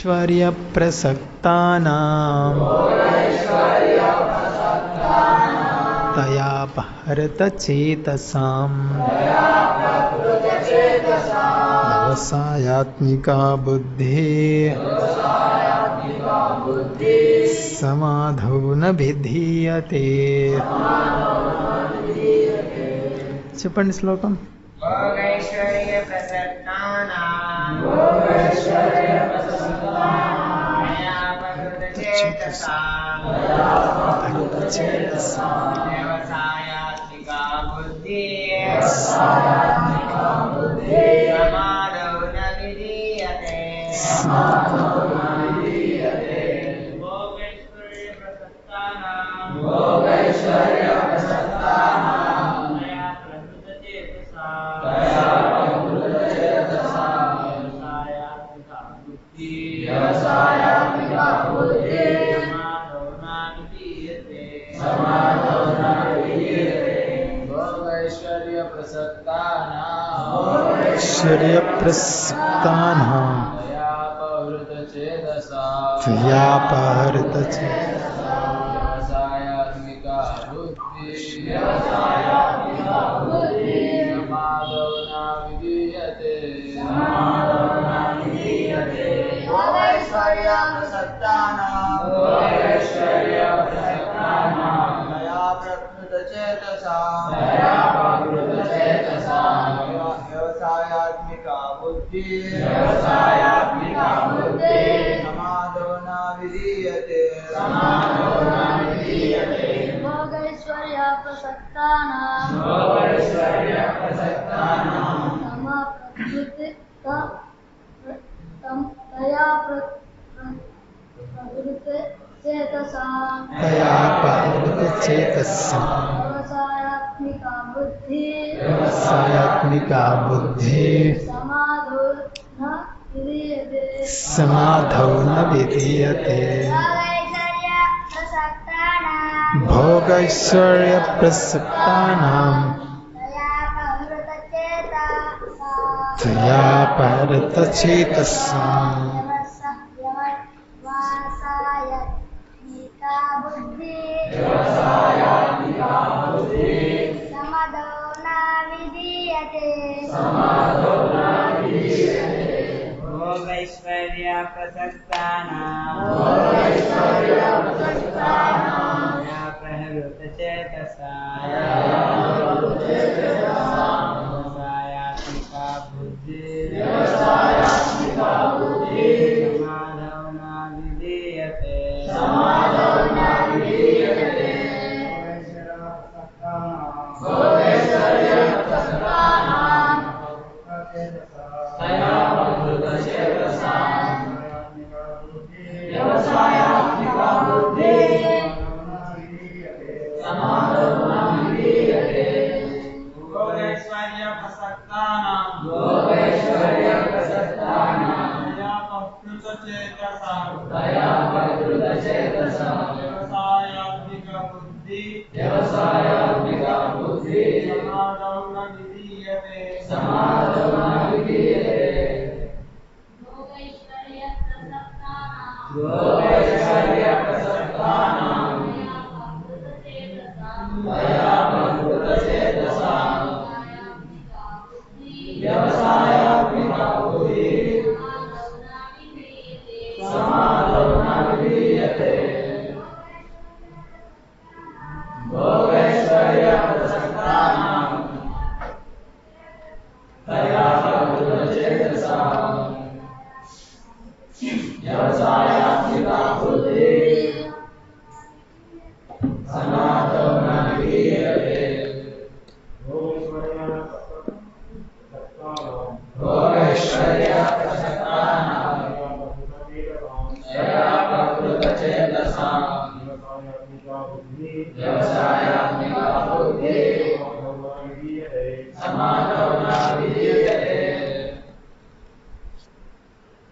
भोगैश्वर्यप्रसक्तानां तयापहृतचेतसां व्यवसायात्मिका बुद्धिः समाधौ न विधीयते। చెప్పండి శ్లోకం. వ్యవసాయాత్మికా బుద్ధి సమాధౌ న విధీయతే. ఐశ్వర్యప్రసక్తానాం తయాపహృతచేతసాం వ్యవసాయాత్మికా బుద్ధి సమాధౌ న విధీయతే. వ్యవసాయాత్మికా బుద్ధి సమాధౌ న విధీయతే. భోగైశ్వర్యప్రసక్తానాం తయాపహృతచేతసాం వ్యవసాయాత్మికా బుద్ధిः समाधौ न विधीयते. भोगैश्वर्यप्रसक्तानां तयापहृतचेतसां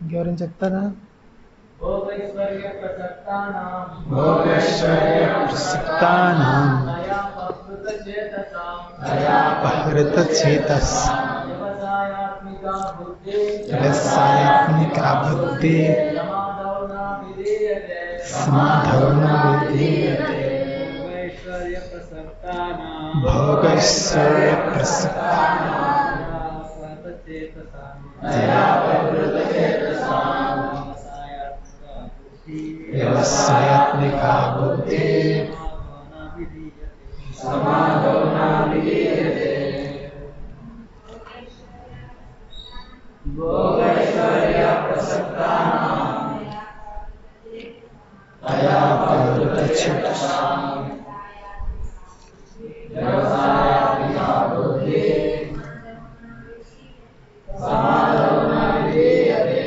ఇంకెవరైనా చెప్తారా? భోగైశ్వర్యప్రసక్తానాం తయాపహృతచేతసాం వ్యవసాయాత్మికా బుద్ధిः समाधौ न विधीयते भोगैश्वर्यप्रसक्तानां तया व्यवसायात्मिका बुद्धिः समाधौ न विधीयते भोगैश्वर्यप्रसक्तानां तया प्रवृत्तचेतसां व्यवसायात्मिका बुद्धिः समाधौ न विधीयते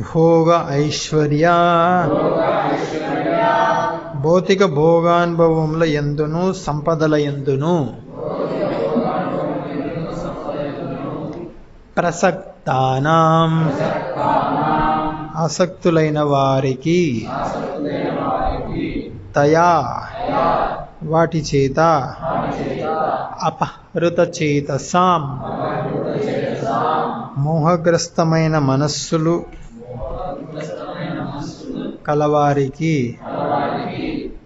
భోగ ఐశ్వర్య భౌతిక భోగానుభవముల యందును సంపదల యందును ప్రసక్తానాం ఆసక్తులైన వారికి తయా వాటి చేత అపహృత చేతసాం మోహగ్రస్తమైన మనస్సులు కలవారికి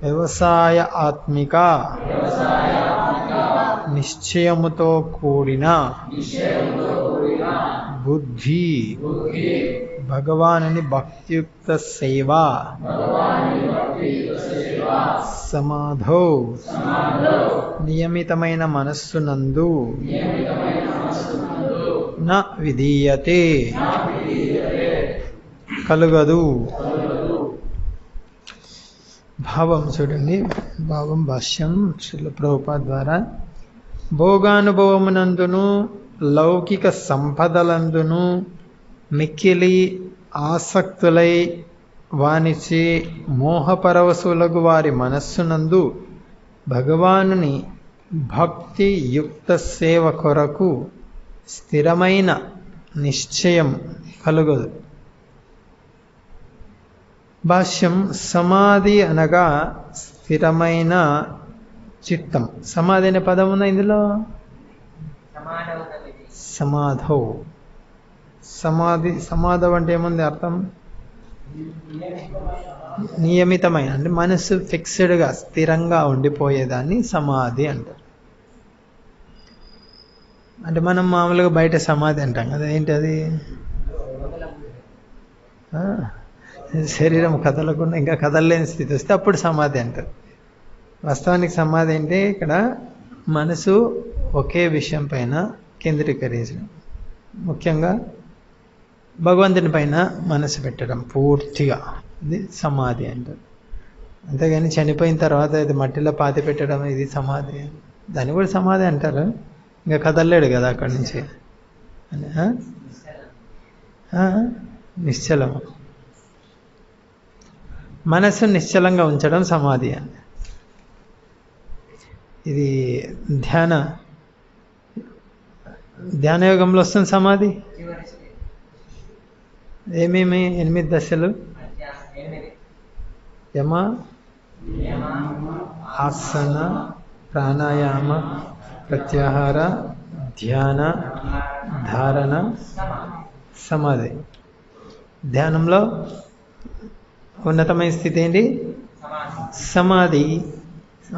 వ్యవసాయ ఆత్మిక నిశ్చయముతో కూడిన బుద్ధి భగవానుని భక్తియుక్త సేవ సమాధౌ నియమితమైన మనస్సునందు న విధీయతే కలుగదు. భావం చూడండి, భావం భాష్యం శ్రీల ప్రభుపాద ద్వారా భోగానుభవమునందును లౌకిక సంపదలందును మిక్కిలి ఆసక్తులై వానిచే మోహపరవశులగు వారి మనస్సునందు భగవానుని భక్తియుక్త సేవ కొరకు స్థిరమైన నిశ్చయం కలుగదు. భాష్యం సమాధి అనగా స్థిరమైన చిత్తం. సమాధి అనే పదం ఉందా ఇందులో? సమాధౌ. సమాధం అంటే ఏముంది అర్థం? నియమితమైన, అంటే మనసు ఫిక్స్డ్గా స్థిరంగా ఉండిపోయేదాన్ని సమాధి అంటారు. అంటే మనం మామూలుగా బయట సమాధి అంటాం కదా, ఏంటది? శరీరం కదలకుండా ఇంకా కదలలేని స్థితి వస్తే అప్పుడు సమాధి అంటారు. వాస్తవానికి సమాధి అంటే ఇక్కడ మనసు ఒకే విషయం పైన కేంద్రీకరించడం, ముఖ్యంగా భగవంతుని పైన మనసు పెట్టడం పూర్తిగా, ఇది సమాధి అంటారు. అంతేగాని చనిపోయిన తర్వాత ఇది మట్టిలో పాతి పెట్టడం ఇది సమాధి, దాన్ని కూడా సమాధి అంటారు. ఇంకా కదలలేడు కదా అక్కడి నుంచి, నిశ్చలం. మనస్సు నిశ్చలంగా ఉంచడం సమాధి అని. ఇది ధ్యానయోగంలో వస్తుంది సమాధి. ఏమేమి 8 దశలు? యమ, ఆసన, ప్రాణాయామ, ప్రత్యాహార, ధ్యాన, ధారణ, సమాధి. ధ్యానంలో ఉన్నతమైన స్థితి ఏంటి? సమాధి.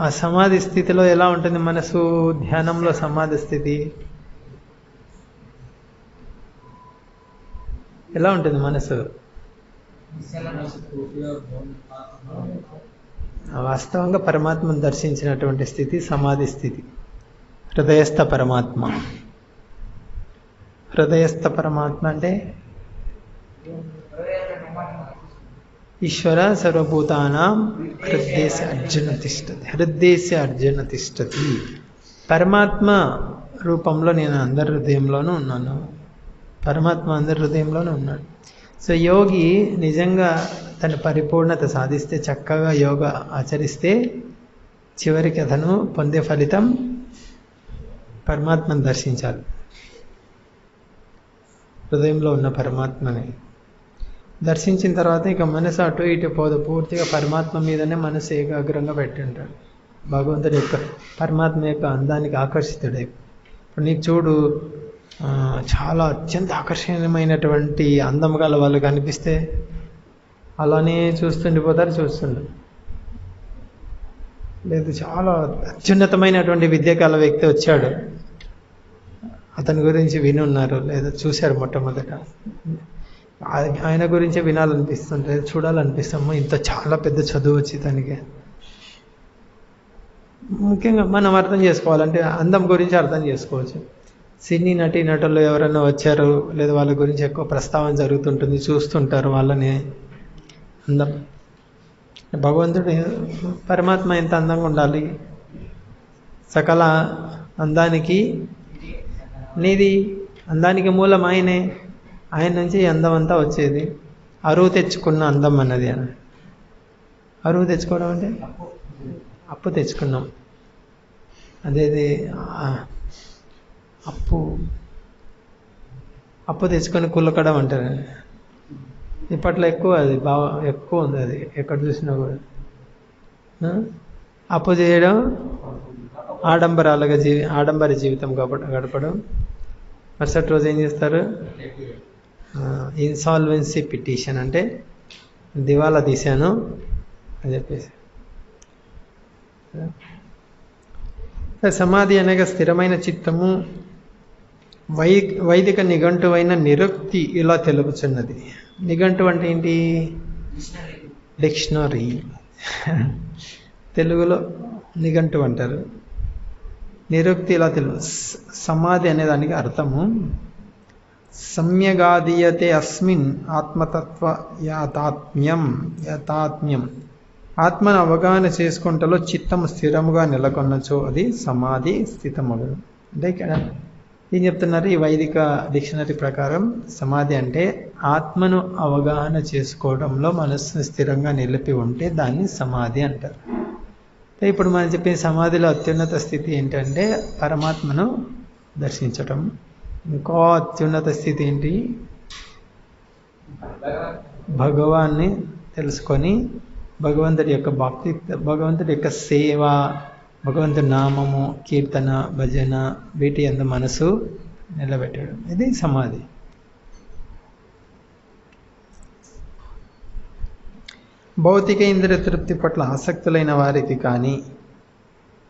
ఆ సమాధి స్థితిలో ఎలా ఉంటుంది మనసు? ధ్యానంలో సమాధి స్థితి ఎలా ఉంటుంది మనసు? వాస్తవంగా పరమాత్మను దర్శించినటువంటి స్థితి సమాధి స్థితి. హృదయస్థ పరమాత్మ. హృదయస్థ పరమాత్మ అంటే ఈశ్వర సర్వభూతానాం హృదయస్య అర్జున తిష్టతి. హృదయస్య అర్జున తిష్టతి. పరమాత్మ రూపంలో నేను అందరి హృదయంలోనూ ఉన్నాను. పరమాత్మ అందరి హృదయంలోనూ ఉన్నాడు. సో యోగి నిజంగా తన పరిపూర్ణత సాధిస్తే, చక్కగా యోగా ఆచరిస్తే, చివరికి అతను పొందే ఫలితం పరమాత్మను దర్శించాలి. హృదయంలో ఉన్న పరమాత్మని దర్శించిన తర్వాత ఇక మనసు అటు ఇటు పోదు, పూర్తిగా పరమాత్మ మీదనే మనసు ఏకాగ్రంగా పెట్టి ఉంటాడు. భగవంతుడి యొక్క పరమాత్మ యొక్క అందానికి ఆకర్షితుడే. ఇప్పుడు నీకు చూడు, చాలా అత్యంత ఆకర్షణీయమైనటువంటి అందం గల వాళ్ళు కనిపిస్తే అలానే చూస్తుండిపోతారు, చూస్తుండ్రు. లేదు, చాలా అత్యున్నతమైనటువంటి విద్య కల వ్యక్తి వచ్చాడు, అతని గురించి వినున్నారు లేదా చూశారు మొట్టమొదట, ఆయన గురించే వినాలనిపిస్తుంటే చూడాలనిపిస్తాము. ఇంత చాలా పెద్ద చదువు వచ్చి తనకి. ముఖ్యంగా మనం అర్థం చేసుకోవాలంటే అందం గురించి అర్థం చేసుకోవచ్చు. సినీ నటులు ఎవరైనా వచ్చారు లేదా వాళ్ళ గురించి ఎక్కువ ప్రస్తావన జరుగుతుంటుంది, చూస్తుంటారు వాళ్ళని. అందం, భగవంతుడు పరమాత్మ ఎంత అందంగా ఉండాలి, సకల అందానికి నీది, అందానికి మూలం ఆయనే, ఆయన నుంచి అందం అంతా వచ్చేది. అరువు తెచ్చుకున్న అందం అన్నది. అరువు తెచ్చుకోవడం అంటే అప్పు తెచ్చుకున్నాం, అదేది అప్పు తెచ్చుకొని కుల్లకడం అంటారు. ఇప్పట్లో ఎక్కువ అది బాగా ఎక్కువ ఉంది, అది ఎక్కడ చూసినా కూడా. అప్పు చేయడం, ఆడంబర జీవితం గడపడం. మరుసటి రోజు ఏం చేస్తారు? ఇన్సాల్వెన్సీ పిటిషన్, అంటే దివాలా తీశాను అని చెప్పేసి. సమాధి అనగా స్థిరమైన చిత్తము. వైదిక నిఘంటువైన నిరుక్తి ఇలా తెలుపుచున్నది. నిఘంటు అంటే ఏంటి? డిక్షనరీ. తెలుగులో నిఘంటు అంటారు. నిరుక్తి ఇలా సమాధి అనే దానికి అర్థము సమ్యగాదీయతే అస్మిన్ ఆత్మతత్వ యథాత్మ్యం. ఆత్మను అవగాహన చేసుకుంటలో చిత్తము స్థిరముగా నెలకొన్నచో అది సమాధి స్థితమగును. అంటే ఇక్కడ ఏం చెప్తున్నారు? ఈ వైదిక డిక్షనరీ ప్రకారం సమాధి అంటే ఆత్మను అవగాహన చేసుకోవడంలో మనస్సును స్థిరంగా నిలిపి ఉంటే దాన్ని సమాధి అంటారు. ఇప్పుడు మనం చెప్పిన సమాధిలో అత్యున్నత స్థితి ఏంటంటే పరమాత్మను దర్శించటం. ఇంకో అత్యున్నత స్థితి ఏంటి? భగవాన్ని తెలుసుకొని భగవంతుడి యొక్క భక్తి, భగవంతుడి యొక్క సేవ, భగవంతుడి నామము, కీర్తన, భజన, వీటి యందు మనసు నిలబెట్టడం, ఇది సమాధి. భౌతిక ఇంద్రియ తృప్తి పట్ల ఆసక్తులైన వారికి కానీ,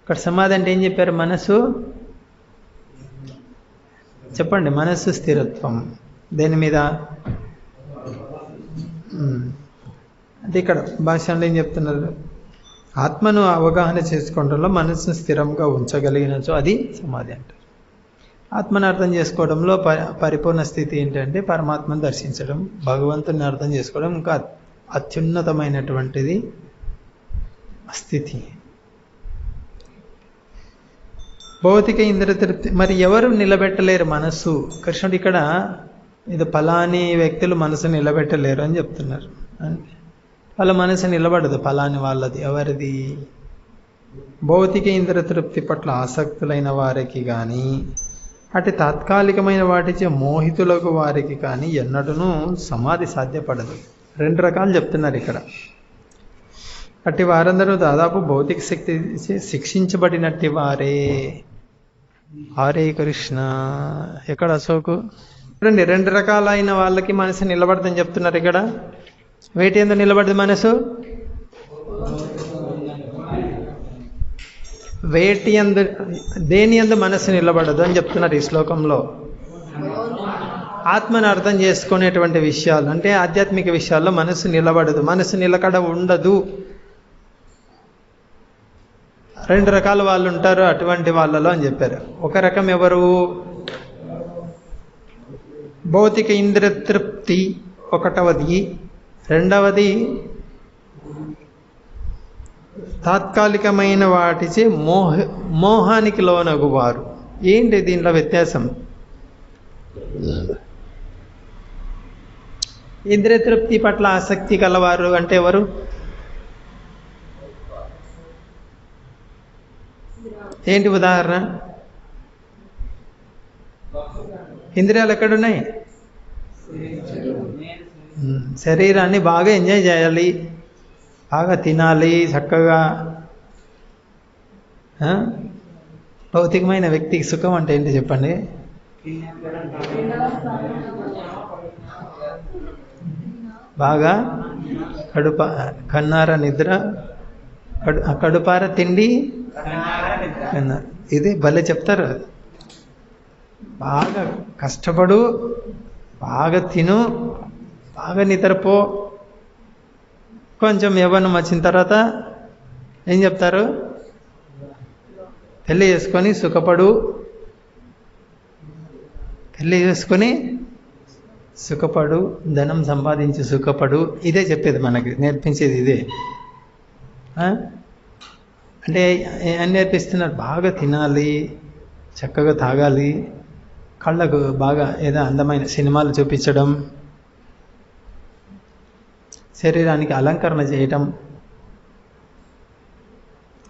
ఇక్కడ సమాధి అంటే ఏం చెప్పారు? మనసు, చెప్పండి, మనసు స్థిరత్వం. దేని మీద? అంటే ఇక్కడ భాషలో ఏం చెప్తున్నారు? ఆత్మను అవగాహన చేసుకోవడంలో మనసును స్థిరంగా ఉంచగలిగినచో అది సమాధి అంటారు. ఆత్మను అర్థం చేసుకోవడంలో పరిపూర్ణ స్థితి ఏంటంటే పరమాత్మను దర్శించడం, భగవంతుని అర్థం చేసుకోవడం ఇంకా అత్యున్నతమైనటువంటిది స్థితి. భౌతిక ఇంద్రియ తృప్తి మరి ఎవరు నిలబెట్టలేరు మనస్సు? కృష్ణుడు ఇక్కడ ఇది ఫలాని వ్యక్తులు మనసు నిలబెట్టలేరు అని చెప్తున్నారు. వాళ్ళ మనసు నిలబడదు, ఫలాని వాళ్ళది. ఎవరిది? భౌతిక ఇంద్రియ తృప్తి పట్ల ఆసక్తులైన వారికి కానీ, అటు తాత్కాలికమైన వాటిచే మోహితులకు వారికి కానీ ఎన్నడూనూ సమాధి సాధ్యపడదు. రెండు రకాలు చెప్తున్నారు ఇక్కడ. అట్టి వారందరూ దాదాపు భౌతిక శక్తి శిక్షించబడినట్టి వారే. హరే కృష్ణ. ఎక్కడ అశోకు? చూడండి, రెండు రకాలైన వాళ్ళకి మనసు నిలబడదని చెప్తున్నారు ఇక్కడ. వేటి ఎందు నిలబడదు మనసు? వేటి ఎందు, దేని ఎందు మనసు నిలబడదు అని చెప్తున్నారు ఈ శ్లోకంలో. ఆత్మను అర్థం చేసుకునేటువంటి విషయాలు అంటే ఆధ్యాత్మిక విషయాల్లో మనసు నిలబడదు, మనసు నిలకడ ఉండదు. రెండు రకాల వాళ్ళు ఉంటారు అటువంటి వాళ్ళలో అని చెప్పారు. ఒక రకం ఎవరు? భౌతిక ఇంద్రియ తృప్తి ఒకటవది, రెండవది తాత్కాలికమైన వాటిచే మోహానికి లోనగువారు. ఏంటి దీంట్లో వ్యత్యాసం? ఇంద్రియ తృప్తి పట్ల ఆసక్తి కలవారు అంటే ఎవరు? ఏంటి ఉదాహరణ? ఇంద్రియాలు ఎక్కడున్నాయి? శరీరాన్ని బాగా ఎంజాయ్ చేయాలి, బాగా తినాలి, చక్కగా. భౌతికమైన వ్యక్తికి సుఖం అంటే ఏంటి చెప్పండి? బాగా కన్నార నిద్ర, కడుపార తిండి కన్నారు. ఇది భలే చెప్తారు. బాగా కష్టపడు, బాగా తిను, బాగా నిద్రపో. కొంచెం యవ్వనం వచ్చిన తర్వాత ఏం చెప్తారు? పెళ్ళి చేసుకొని సుఖపడు, పెళ్ళి చేసుకొని సుఖపడు, ధనం సంపాదించి సుఖపడు. ఇదే చెప్పేది, మనకి నేర్పించేది ఇదే. అంటే ఏం నేర్పిస్తున్నారు? బాగా తినాలి, చక్కగా తాగాలి, కళ్ళకు బాగా ఏదో అందమైన సినిమాలు చూపించడం, శరీరానికి అలంకరణ చేయటం.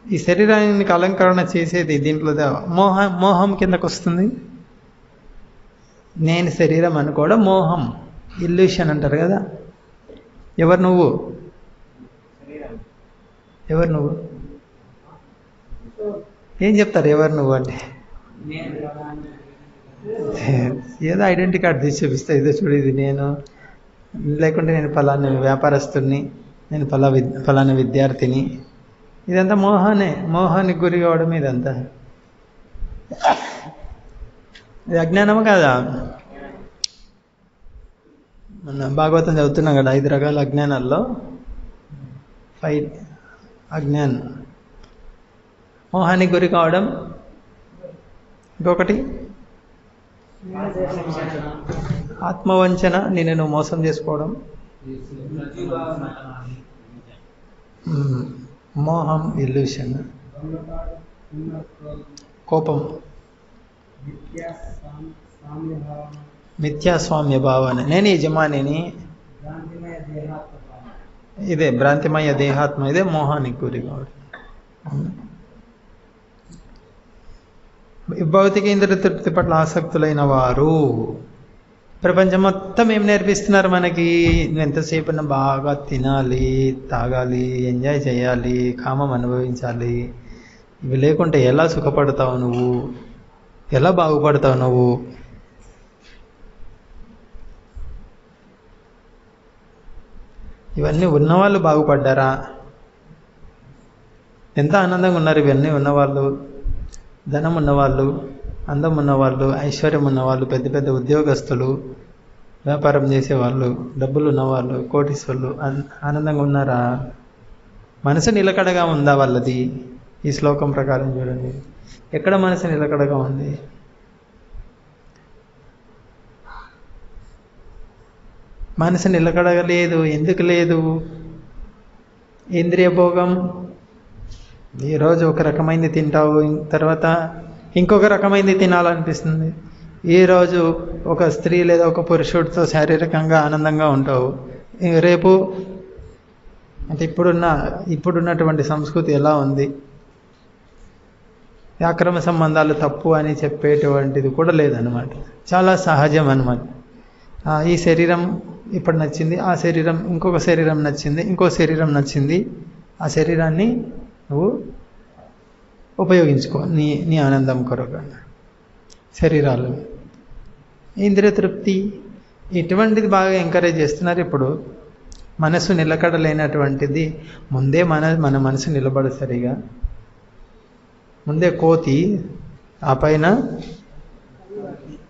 ఈ శరీరానికి అలంకరణ చేసేది దీంట్లో మోహం కిందకు వస్తుంది. నేను శరీరం అనుకోవడం మోహం, ఇల్యూషన్ అంటారు కదా. ఎవరు నువ్వు? ఎవరు నువ్వు? ఏం చెప్తారు ఎవరు నువ్వు అంటే? ఏదో ఐడెంటిటీ కార్డు తీసి చూపిస్తా, ఇదో చూడు ఇది నేను, లేకుంటే నేను ఫలానా వ్యాపారస్తుని, నేను ఫలానా విద్యార్థిని. ఇదంతా మోహానే, మోహానికి గురి కావడం ఇదంతా. ఇది అజ్ఞానము కాదా? మన భాగవతం చదువుతున్నాం కదా, 5 రకాల అజ్ఞానాల్లో 5 అజ్ఞానం. మోహానికి గురి కావడం, ఇంకొకటి ఆత్మవంచన, నేను నువ్వు మోసం చేసుకోవడం, మోహం, ఇల్యూషన్, కోపం, మిథ్యాస్వామ్య భావన, నేను యజమానిని, ఇదే భ్రాంతిమయ దేహాత్మ, ఇదే మోహానికి గురి కావడం. భౌతిక ఇంద్రియ తృప్తి పట్ల ఆసక్తులైన వారు ప్రపంచం మొత్తం ఏం నేర్పిస్తున్నారు మనకి? నువ్వు ఎంతసేపు బాగా తినాలి, తాగాలి, ఎంజాయ్ చేయాలి, కామం అనుభవించాలి. ఇవి లేకుంటే ఎలా సుఖపడతావు నువ్వు? ఎలా బాగుపడతావు నువ్వు? ఇవన్నీ ఉన్నవాళ్ళు బాగుపడ్డారా? ఎంత ఆనందంగా ఉన్నారు ఇవన్నీ ఉన్నవాళ్ళు. ధనం ఉన్నవాళ్ళు, అందం ఉన్నవాళ్ళు, ఐశ్వర్యం ఉన్నవాళ్ళు, పెద్ద పెద్ద ఉద్యోగస్తులు, వ్యాపారం చేసేవాళ్ళు, డబ్బులు ఉన్నవాళ్ళు, కోటీశ్వర్లు ఆనందంగా ఉన్నారా? మనసు నిలకడగా ఉందా వాళ్ళది? ఈ శ్లోకం ప్రకారం చూడండి, ఎక్కడ మనసు నిలకడగా ఉంది? మనసు నిలకడగా లేదు. ఎందుకు లేదు? ఇంద్రియ భోగం. ఈరోజు ఒక రకమైనది తింటావు, తర్వాత ఇంకొక రకమైనది తినాలనిపిస్తుంది. ఈరోజు ఒక స్త్రీ లేదా ఒక పురుషుడితో శారీరకంగా ఆనందంగా ఉంటావు, రేపు అంటే ఇప్పుడున్నటువంటి సంస్కృతి ఎలా ఉంది? అక్రమ సంబంధాలు తప్పు అని చెప్పేటువంటిది కూడా లేదన్నమాట. చాలా సహజం అన్నమాట. ఈ శరీరం ఇప్పుడు నచ్చింది, ఆ శరీరం ఇంకొక శరీరం నచ్చింది, ఇంకో శరీరం నచ్చింది. ఆ శరీరాన్ని నువ్వు ఉపయోగించుకో నీ ఆనందం కొరకు. శరీరాలు, ఇంద్రియ తృప్తి, ఇటువంటిది బాగా ఎంకరేజ్ చేస్తున్నారు ఇప్పుడు. మనసు నిలకడలేనటువంటిది. ముందే మన మనసు నిలబడు సరిగా. ముందే కోతి, ఆ పైన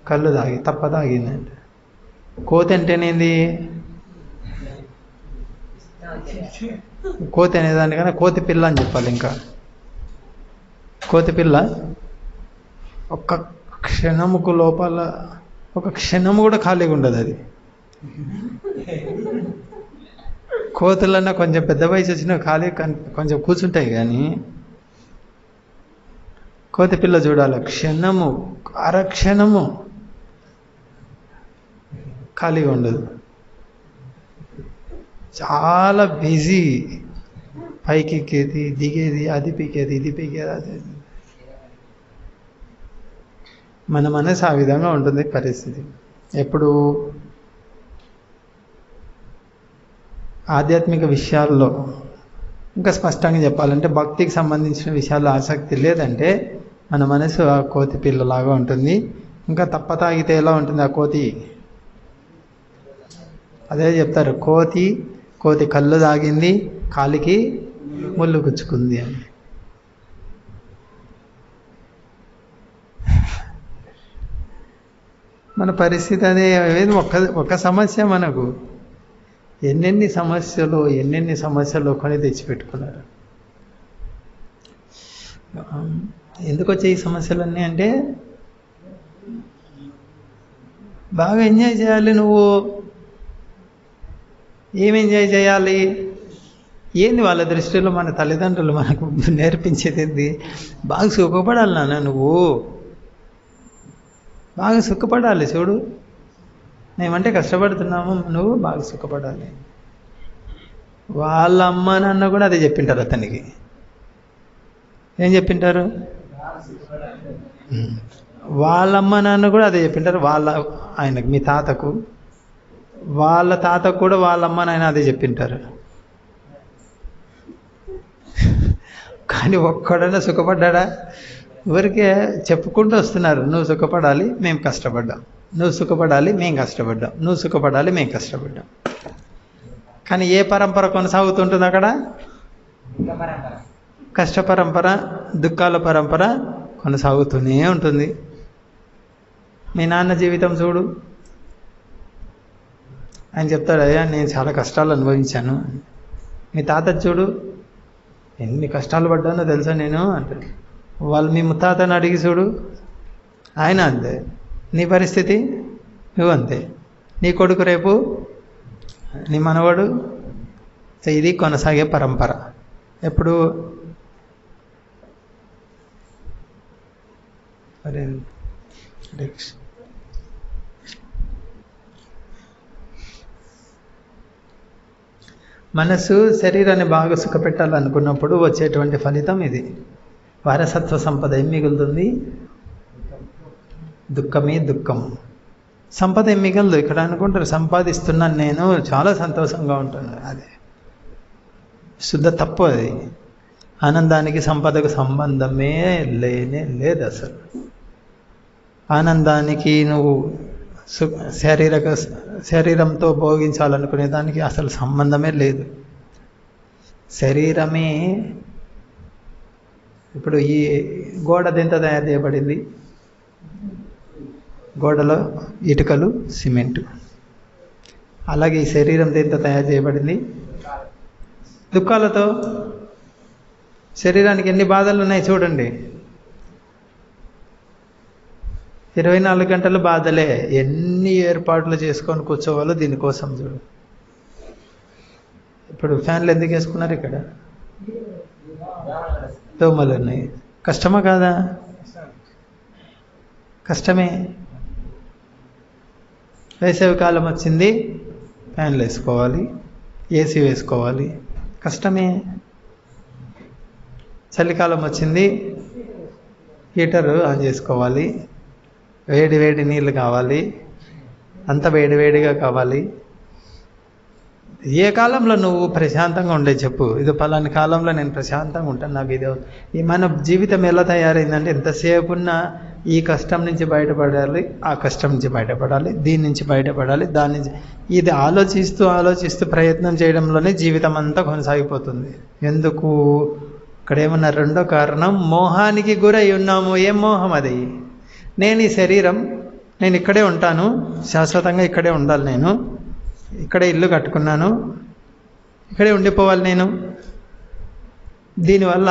కళ్ళు తాగిందండి. కోతి అంటేనేంది? కోతి అనేదానికన్నా కోతి పిల్ల అని చెప్పాలి. ఇంకా కోతి పిల్ల ఒక్క క్షణముకు లోపల ఒక క్షణము కూడా ఖాళీగా ఉండదు అది. కోతులన్నా కొంచెం పెద్ద వయసు వచ్చినా ఖాళీ కొంచెం కూర్చుంటాయి, కానీ కోతి పిల్ల చూడాలి, క్షణము అరక్షణము ఖాళీగా ఉండదు. చాలా బిజీ, పైకి ఎక్కేది, దిగేది, అది పీకేది, ఇది పీకేది, అది. మన మనసు ఆ విధంగా ఉంటుంది పరిస్థితి. ఎప్పుడు ఆధ్యాత్మిక విషయాల్లో ఇంకా స్పష్టంగా చెప్పాలంటే భక్తికి సంబంధించిన విషయాల్లో ఆసక్తి లేదంటే మన మనసు ఆ కోతి పిల్లలాగా ఉంటుంది. ఇంకా తాగితే ఎలా ఉంటుంది ఆ కోతి? అదే చెప్తారు, కోతి కోతి కళ్ళు తాగింది, కాలికి ముళ్ళు గుచ్చుకుంది అని. మన పరిస్థితి అదే. ఒక సమస్య మనకు ఎన్నెన్ని సమస్యలు కొని తెచ్చిపెట్టుకున్నారు. ఎందుకు వచ్చాయి ఈ సమస్యలన్నీ అంటే, బాగా ఎంజాయ్ చేయాలి. నువ్వు ఏం ఎంజాయ్ చేయాలి? ఏంది వాళ్ళ దృష్టిలో మన తల్లిదండ్రులు మనకు నేర్పించేది ఏంది? బాగా సుఖపడాలి నాన్న, నువ్వు బాగా సుఖపడాలి. చూడు, మేమంటే కష్టపడుతున్నాము, నువ్వు బాగా సుఖపడాలి. వాళ్ళ అమ్మ నాన్న కూడా అదే చెప్పింటారు అతనికి. ఏం చెప్పింటారు? వాళ్ళ అమ్మ నాన్న కూడా అదే చెప్పింటారు. ఆయనకు, మీ తాతకు, వాళ్ళ తాతకు కూడా వాళ్ళ అమ్మ నాయన అదే చెప్పింటారు. కానీ ఒక్కడైనా సుఖపడ్డా? ఊరికే చెప్పుకుంటూ వస్తున్నారు, నువ్వు సుఖపడాలి, మేము కష్టపడ్డాం, నువ్వు సుఖపడాలి, మేము కష్టపడ్డాం, నువ్వు సుఖపడాలి, మేము కష్టపడ్డాం. కానీ ఏ పరంపర కొనసాగుతుంటుంది అక్కడ? కష్ట పరంపర, దుఃఖాల పరంపర కొనసాగుతూనే ఉంటుంది. మీ నాన్న జీవితం చూడు, ఆయన చెప్తాడు, అయ్యా నేను చాలా కష్టాలు అనుభవించాను. మీ తాత చూడు, ఎన్ని కష్టాలు పడ్డానో తెలుసా నేను అంటాడు. వాళ్ళు మీ ముత్తాతను అడిగి చూడు, ఆయన అంతే. నీ పరిస్థితి నువ్వు అంతే. నీ కొడుకు రేపు నీ మనవడు. ఇది కొనసాగే పరంపర. ఎప్పుడు మనసు శరీరాన్ని బాగా సుఖపెట్టాలనుకున్నప్పుడు వచ్చేటువంటి ఫలితం ఇది. వారసత్వ సంపద ఏం మిగులుతుంది? దుఃఖమే దుఃఖం. సంపద ఏం మిగలదు. ఇక్కడ అనుకుంటారు సంపాదిస్తున్నాను నేను, చాలా సంతోషంగా ఉంటాను. అదే శుద్ధ తప్పు. అది ఆనందానికి సంపదకు సంబంధమే లేదు అసలు. ఆనందానికి నువ్వు శరీరంతో భోగించాలనుకునే దానికి అసలు సంబంధమే లేదు. శరీరమే. ఇప్పుడు ఈ గోడ దేంతో తయారు చేయబడింది? గోడలో ఇటుకలు, సిమెంటు. అలాగే ఈ శరీరం దేంతో తయారు చేయబడింది? దుఃఖాలతో. శరీరానికి ఎన్ని బాధలు ఉన్నాయి చూడండి. 24 గంటలు బాధలే. ఎన్ని ఏర్పాట్లు చేసుకొని కూర్చోవాలో దీనికోసం చూడు. ఇప్పుడు ఫ్యాన్లు ఎందుకు వేసుకున్నారు? ఇక్కడ దోమలు ఉన్నాయి. కష్టమా కాదా? కష్టమే. వేసవి కాలం వచ్చింది, ఫ్యాన్లు వేసుకోవాలి, ఏసీ వేసుకోవాలి, కష్టమే. చలికాలం వచ్చింది, హీటర్ ఆన్ చేసుకోవాలి, వేడి వేడి నీళ్ళు కావాలి, అంత వేడి వేడిగా కావాలి. ఏ కాలంలో నువ్వు ప్రశాంతంగా ఉండే చెప్పు? ఇది పలాని కాలంలో నేను ప్రశాంతంగా ఉంటాను, నాకు ఇది. ఈ మన జీవితం ఎలా తయారైందంటే, ఎంతసేపు ఉన్నా ఈ కష్టం నుంచి బయటపడాలి, ఆ కష్టం నుంచి బయటపడాలి, దీని నుంచి బయటపడాలి, దాని నుంచి. ఇది ఆలోచిస్తూ ప్రయత్నం చేయడంలోనే జీవితం అంతా కొనసాగిపోతుంది. ఎందుకు? ఇక్కడ ఏమన్నా రెండో కారణం, మోహానికి గురై ఉన్నాము. ఏం మోహం అది? నేను ఈ శరీరం, నేను ఇక్కడే ఉంటాను, శాశ్వతంగా ఇక్కడే ఉండాలి, నేను ఇక్కడే ఇల్లు కట్టుకున్నాను, ఇక్కడే ఉండిపోవాలి నేను. దీనివల్ల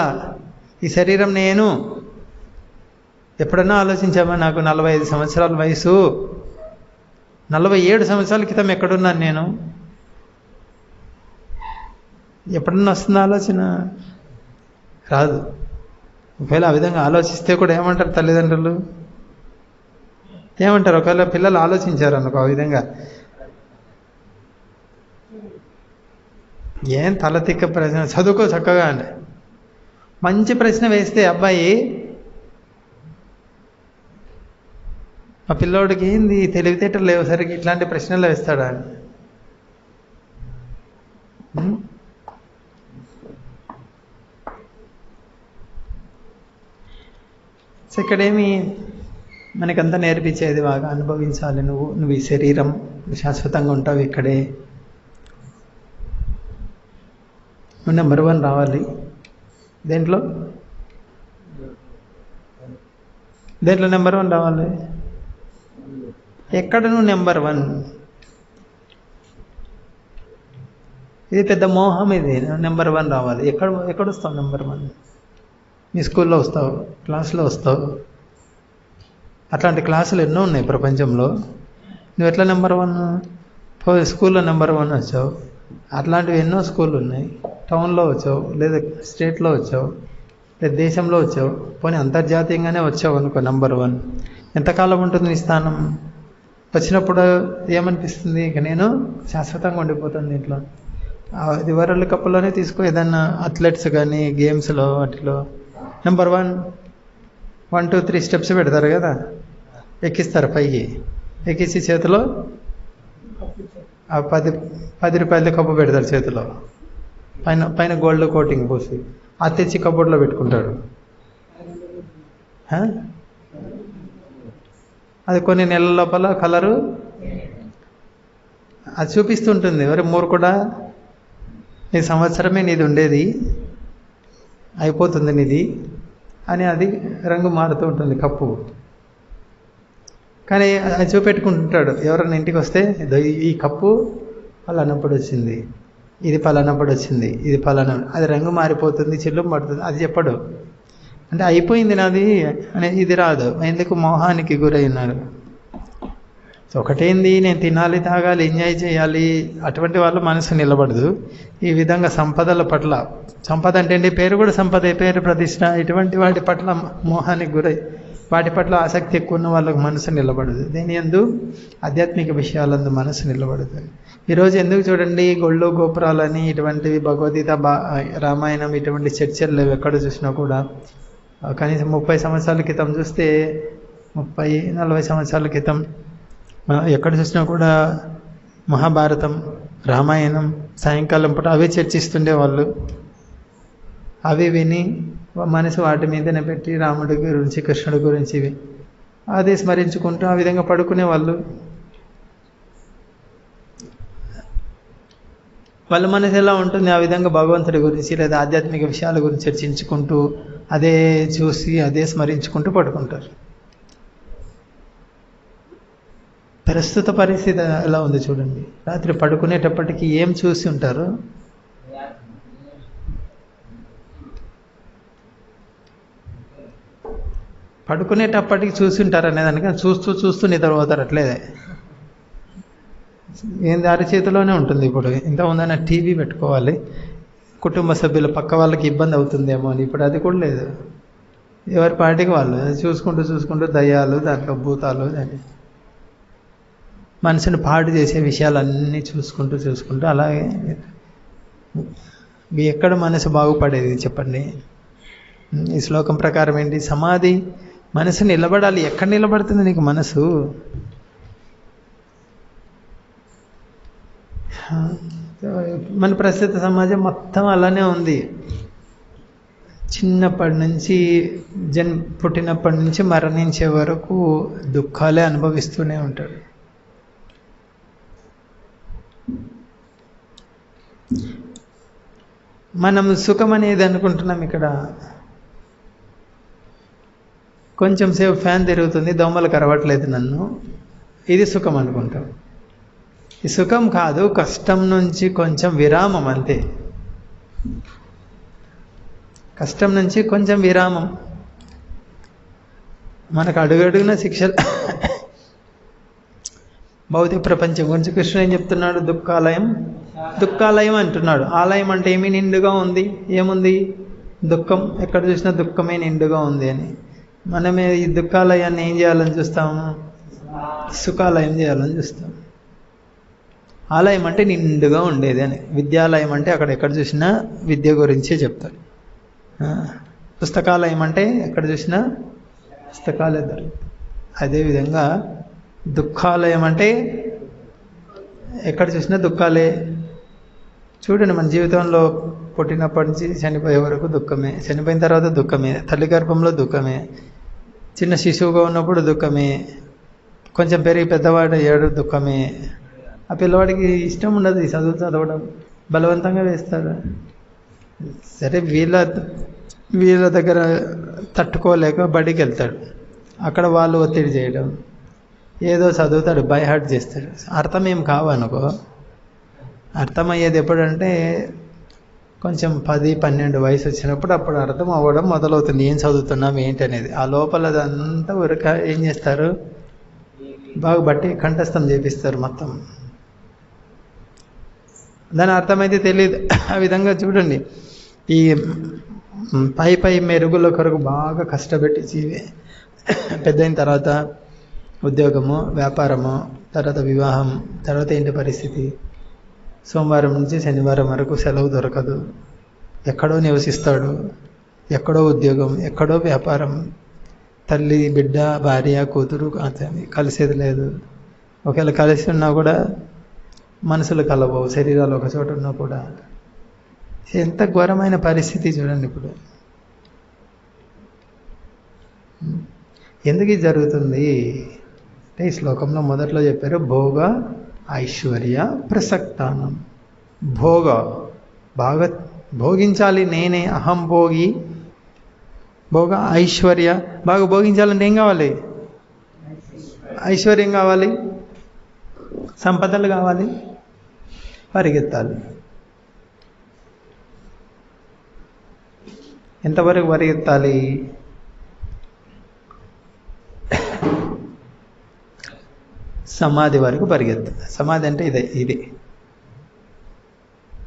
ఈ శరీరం నేను. ఎప్పుడన్నా ఆలోచించామా? నాకు 45 సంవత్సరాల వయసు, 47 సంవత్సరాల క్రితం ఎక్కడున్నాను నేను? ఎప్పుడన్నా వస్తుందా ఆలోచన? రాదు. ఒకవేళ ఆ విధంగా ఆలోచిస్తే కూడా ఏమంటారు తల్లిదండ్రులు? ఏమంటారు? ఒకవేళ పిల్లలు ఆలోచించారు అనుకో ఆ విధంగా, ఏం తలతిక్క ప్రశ్న, చదువుకో చక్కగా అంటే మంచి ప్రశ్న వేస్తే అబ్బాయి, ఆ పిల్లోడికి ఏంది తెలివితేటలు లేవు సరికి ఇట్లాంటి ప్రశ్నలు వేస్తాడా? సో ఇక్కడేమి మనకంతా నేర్పించేది, బాగా అనుభవించాలి. నువ్వు ఈ శరీరం శాశ్వతంగా ఉంటావు ఇక్కడే. నువ్వు నెంబర్ 1 రావాలి. దేంట్లో నెంబర్ 1 రావాలి? ఎక్కడ నువ్వు నెంబర్ 1? ఇది పెద్ద మోహం. ఇది నెంబర్ 1 రావాలి. ఎక్కడ వస్తావు నెంబర్ 1? మీ స్కూల్లో వస్తావు, క్లాస్లో వస్తావు. అట్లాంటి క్లాసులు ఎన్నో ఉన్నాయి ప్రపంచంలో. నువ్వు ఎట్లా నెంబర్ 1? స్కూల్లో నెంబర్ 1 వచ్చావు. అట్లాంటివి ఎన్నో స్కూళ్ళు ఉన్నాయి. టౌన్లో వచ్చావు, లేదా స్టేట్లో వచ్చావు, లేదా దేశంలో వచ్చావు, పోనీ అంతర్జాతీయంగానే వచ్చావు అనుకో నెంబర్ 1. ఎంతకాలం ఉంటుంది నీ స్థానం? వచ్చినప్పుడు ఏమనిపిస్తుంది? ఇక నేను శాశ్వతంగా ఉండిపోతాను దీంట్లో. ఇది వరల్డ్ కప్లోనే తీసుకో, ఏదన్నా అథ్లెట్స్ కానీ గేమ్స్లో వాటిలో నెంబర్ 1 1 2 3 స్టెప్స్ పెడతారు కదా, ఎక్కిస్తారు పైకి. ఎక్కించి చేతిలో 10 రూపాయల కప్పు పెడతారు చేతిలో, పైన గోల్డ్ కోటింగ్ పోసి అది తెచ్చి కబోర్డ్లో పెట్టుకుంటాడు. అది కొన్ని నెలల లోపల కలరు అది చూపిస్తుంటుంది. ఎవరి మూర్ఖుడా, ఈ సంవత్సరమే నీది ఉండేది, అయిపోతుంది నీది అని అది రంగు మారుతూ ఉంటుంది కప్పు. కానీ అది చూపెట్టుకుంటుంటాడు. ఎవరైనా ఇంటికి వస్తే ఈ కప్పు పలానప్పుడు వచ్చింది, ఇది పలానప్పుడు వచ్చింది, ఇది పలానా, అది రంగు మారిపోతుంది, చిల్లు పడుతుంది, అది చెప్పడు. అంటే అయిపోయింది నాది అని ఇది రాదు. ఎందుకు? మోహానికి గురై ఉన్నారు. ఒకటేంది, నేను తినాలి, తాగాలి, ఎంజాయ్ చేయాలి, అటువంటి వాళ్ళ మనసు నిలబడదు. ఈ విధంగా సంపదల పట్ల, సంపద అంటే ఏంటి? పేరు కూడా సంపదే, పేరు ప్రతిష్ట, ఇటువంటి వాటి పట్ల మోహానికి గురై వాటి పట్ల ఆసక్తి ఎక్కువ ఉన్న వాళ్ళకు మనసు నిలబడదు. దీని యందు ఆధ్యాత్మిక విషయాలందు మనసు నిలబడుతుంది. ఈరోజు ఎందుకు చూడండి, గొళ్ళు గోపురాలని ఇటువంటివి, భగవద్గీత, రామాయణం ఇటువంటి చర్చలు లేవు ఎక్కడ చూసినా కూడా. కనీసం 30 సంవత్సరాల క్రితం చూస్తే, 30-40 సంవత్సరాల క్రితం ఎక్కడ చూసినా కూడా మహాభారతం, రామాయణం సాయంకాలం పూట అవే చర్చిస్తుండే వాళ్ళు. అవి విని మనసు వాటి మీదనే పెట్టి రాముడి గురించి, కృష్ణుడి గురించి అదే స్మరించుకుంటూ ఆ విధంగా పడుకునే వాళ్ళు. వాళ్ళ మనసు ఎలా ఉంటుంది? ఆ విధంగా భగవంతుడి గురించి లేదా ఆధ్యాత్మిక విషయాల గురించి చర్చించుకుంటూ అదే చూసి అదే స్మరించుకుంటూ పడుకుంటారు. ప్రస్తుత పరిస్థితి ఎలా ఉంది చూడండి. రాత్రి పడుకునేటప్పటికి ఏం చూసి ఉంటారు? పడుకునేటప్పటికి చూసి ఉంటారు అనేదానికి చూస్తూ చూస్తూ నిద్రపోతారు. అట్లేదే ఏంది, అరచేతిలోనే ఉంటుంది. ఇప్పుడు ఇంత ఉందన్న టీవీ పెట్టుకోవాలి, కుటుంబ సభ్యుల పక్క వాళ్ళకి ఇబ్బంది అవుతుందేమో అని. ఇప్పుడు అది కూడా లేదు. ఎవరి పాటికి వాళ్ళు చూసుకుంటూ దయ్యాలు, దాంట్లో భూతాలు, దాన్ని మనసుని పాడు చేసే విషయాలన్నీ చూసుకుంటూ అలాగే ఎక్కడ మనసు బాగుపడేది చెప్పండి? ఈ శ్లోకం ప్రకారం ఏంటి? సమాధి, మనసు నిలబడాలి. ఎక్కడ నిలబడుతుంది నీకు మనసు? మన ప్రస్తుత సమాజం మొత్తం అలానే ఉంది. చిన్నప్పటి నుంచి పుట్టినప్పటి నుంచి మరణించే వరకు దుఃఖాలే అనుభవిస్తూనే ఉంటాడు. మనం సుఖం అనేది అనుకుంటున్నాం. ఇక్కడ కొంచెం సేపు ఫ్యాన్ తిరుగుతుంది, దోమలు కరవట్లేదు నన్ను, ఇది సుఖం అనుకుంటాం. ఈ సుఖం కాదు, కష్టం నుంచి కొంచెం విరామం అంతే. కష్టం నుంచి కొంచెం విరామం. మనకు అడుగడుగున శిక్షలు. భౌతిక ప్రపంచం గురించి కృష్ణుడు ఏం చెప్తున్నాడు? దుఃఖాలయం అంటున్నాడు. ఆలయం అంటే ఏమి? నిండుగా ఉంది. ఏముంది? దుఃఖం. ఎక్కడ చూసినా దుఃఖమే నిండుగా ఉంది అని. మనమే ఈ దుఃఖాలయాన్ని ఏం చేయాలని చూస్తాము? సుఖాలయం చేయాలని చూస్తాం. ఆలయం అంటే నిండుగా ఉండేది అని. విద్యాలయం అంటే అక్కడ ఎక్కడ చూసినా విద్య గురించే చెప్తారు. పుస్తకాలయం అంటే ఎక్కడ చూసినా పుస్తకాలే దొరుకుతాయి. అదేవిధంగా దుఃఖాలయం అంటే ఎక్కడ చూసినా దుఃఖాలే. చూడండి, మన జీవితంలో పుట్టినప్పటి నుంచి చనిపోయే వరకు దుఃఖమే, చనిపోయిన తర్వాత దుఃఖమే, తల్లి గర్భంలో దుఃఖమే, చిన్న శిశువుగా ఉన్నప్పుడు దుఃఖమే, కొంచెం పెరిగి పెద్దవాడు అయ్యాడు దుఃఖమే. ఆ పిల్లవాడికి ఇష్టం ఉండదు ఈ చదవడం, బలవంతంగా వేస్తారు. సరే వీళ్ళ దగ్గర తట్టుకోలేక బడికి వెళ్తాడు. అక్కడ వాళ్ళు ఒత్తిడి చేయడం, ఏదో చదువుతాడు, బై హార్ట్ చేస్తాడు. అర్థం ఏం కావనుకో, అర్థమయ్యేది ఎప్పుడంటే కొంచెం 10-12 వయసు వచ్చినప్పుడు అప్పుడు అర్థం అవ్వడం మొదలవుతుంది. ఏం చదువుతున్నాం ఏంటి అనేది. ఆ లోపల అదంతా ఉరక ఏం చేస్తారు, బాగా బట్టి కంఠస్థం చేపిస్తారు మొత్తం. దాని అర్థమైతే తెలియదు. ఆ విధంగా చూడండి, ఈ పై మెరుగుల కొరకు బాగా కష్టపెట్టి జీవి పెద్దయిన తర్వాత ఉద్యోగము, వ్యాపారము, తర్వాత వివాహం, తర్వాత ఏంటి పరిస్థితి, సోమవారం నుంచి శనివారం వరకు సెలవు దొరకదు, ఎక్కడో నివసిస్తాడు, ఎక్కడో ఉద్యోగం, ఎక్కడో వ్యాపారం, తల్లి బిడ్డ భార్య కూతురు కలిసేది లేదు. ఒకవేళ కలిసి ఉన్నా కూడా మనసులు కలవవు, శరీరాలు ఒక చోట ఉన్నా కూడా. ఎంత ఘోరమైన పరిస్థితి చూడండి ఇప్పుడు. ఎందుకు ఇది జరుగుతుంది అంటే ఈ శ్లోకంలో మొదట్లో చెప్పారు, భోగ ఐశ్వర్య ప్రసక్తానం. బాగా భోగించాలి నేనే, అహం భోగి. భోగ ఐశ్వర్య, బాగా భోగించాలంటే ఏం కావాలి, ఐశ్వర్యం కావాలి, సంపదలు కావాలి, పరిగెత్తాలి. ఎంతవరకు పరిగెత్తాలి, సమాధి వరకు పరిగెత్తాలి. సమాధి అంటే ఇది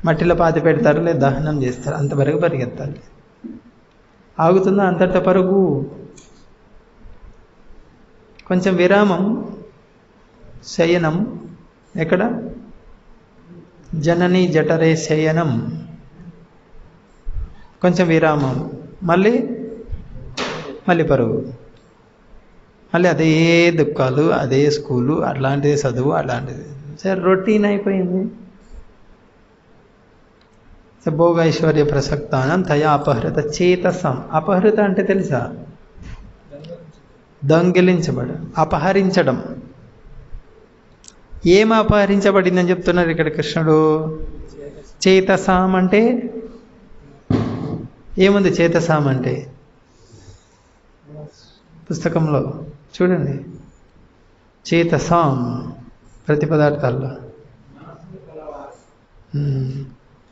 మట్టిలో పాతి పెడతారు లేదా దహనం చేస్తారు, అంతవరకు పరిగెత్తాలి. ఆగుతుందా అంతట పరుగు? కొంచెం విరామం, శయనం. ఎక్కడ? జనని జఠరే శయనం. కొంచెం విరామం, మళ్ళీ పరుగు, మళ్ళీ అదే దుఃఖాలు, అదే స్కూలు, అట్లాంటిది చదువు, అలాంటిది. సరే, రొటీన్ అయిపోయింది. భోగ ఐశ్వర్య ప్రసక్తానం తయా అపహృత చేతసం. అపహృత అంటే తెలుసా? దొంగిలించబడు, అపహరించడం. ఏం అపహరించబడిందని చెప్తున్నారు ఇక్కడ కృష్ణుడు? చేతసాం అంటే ఏముంది? చేతసాం అంటే పుస్తకంలో చూడండి, చేతసాం ప్రతి పదార్థాల్లో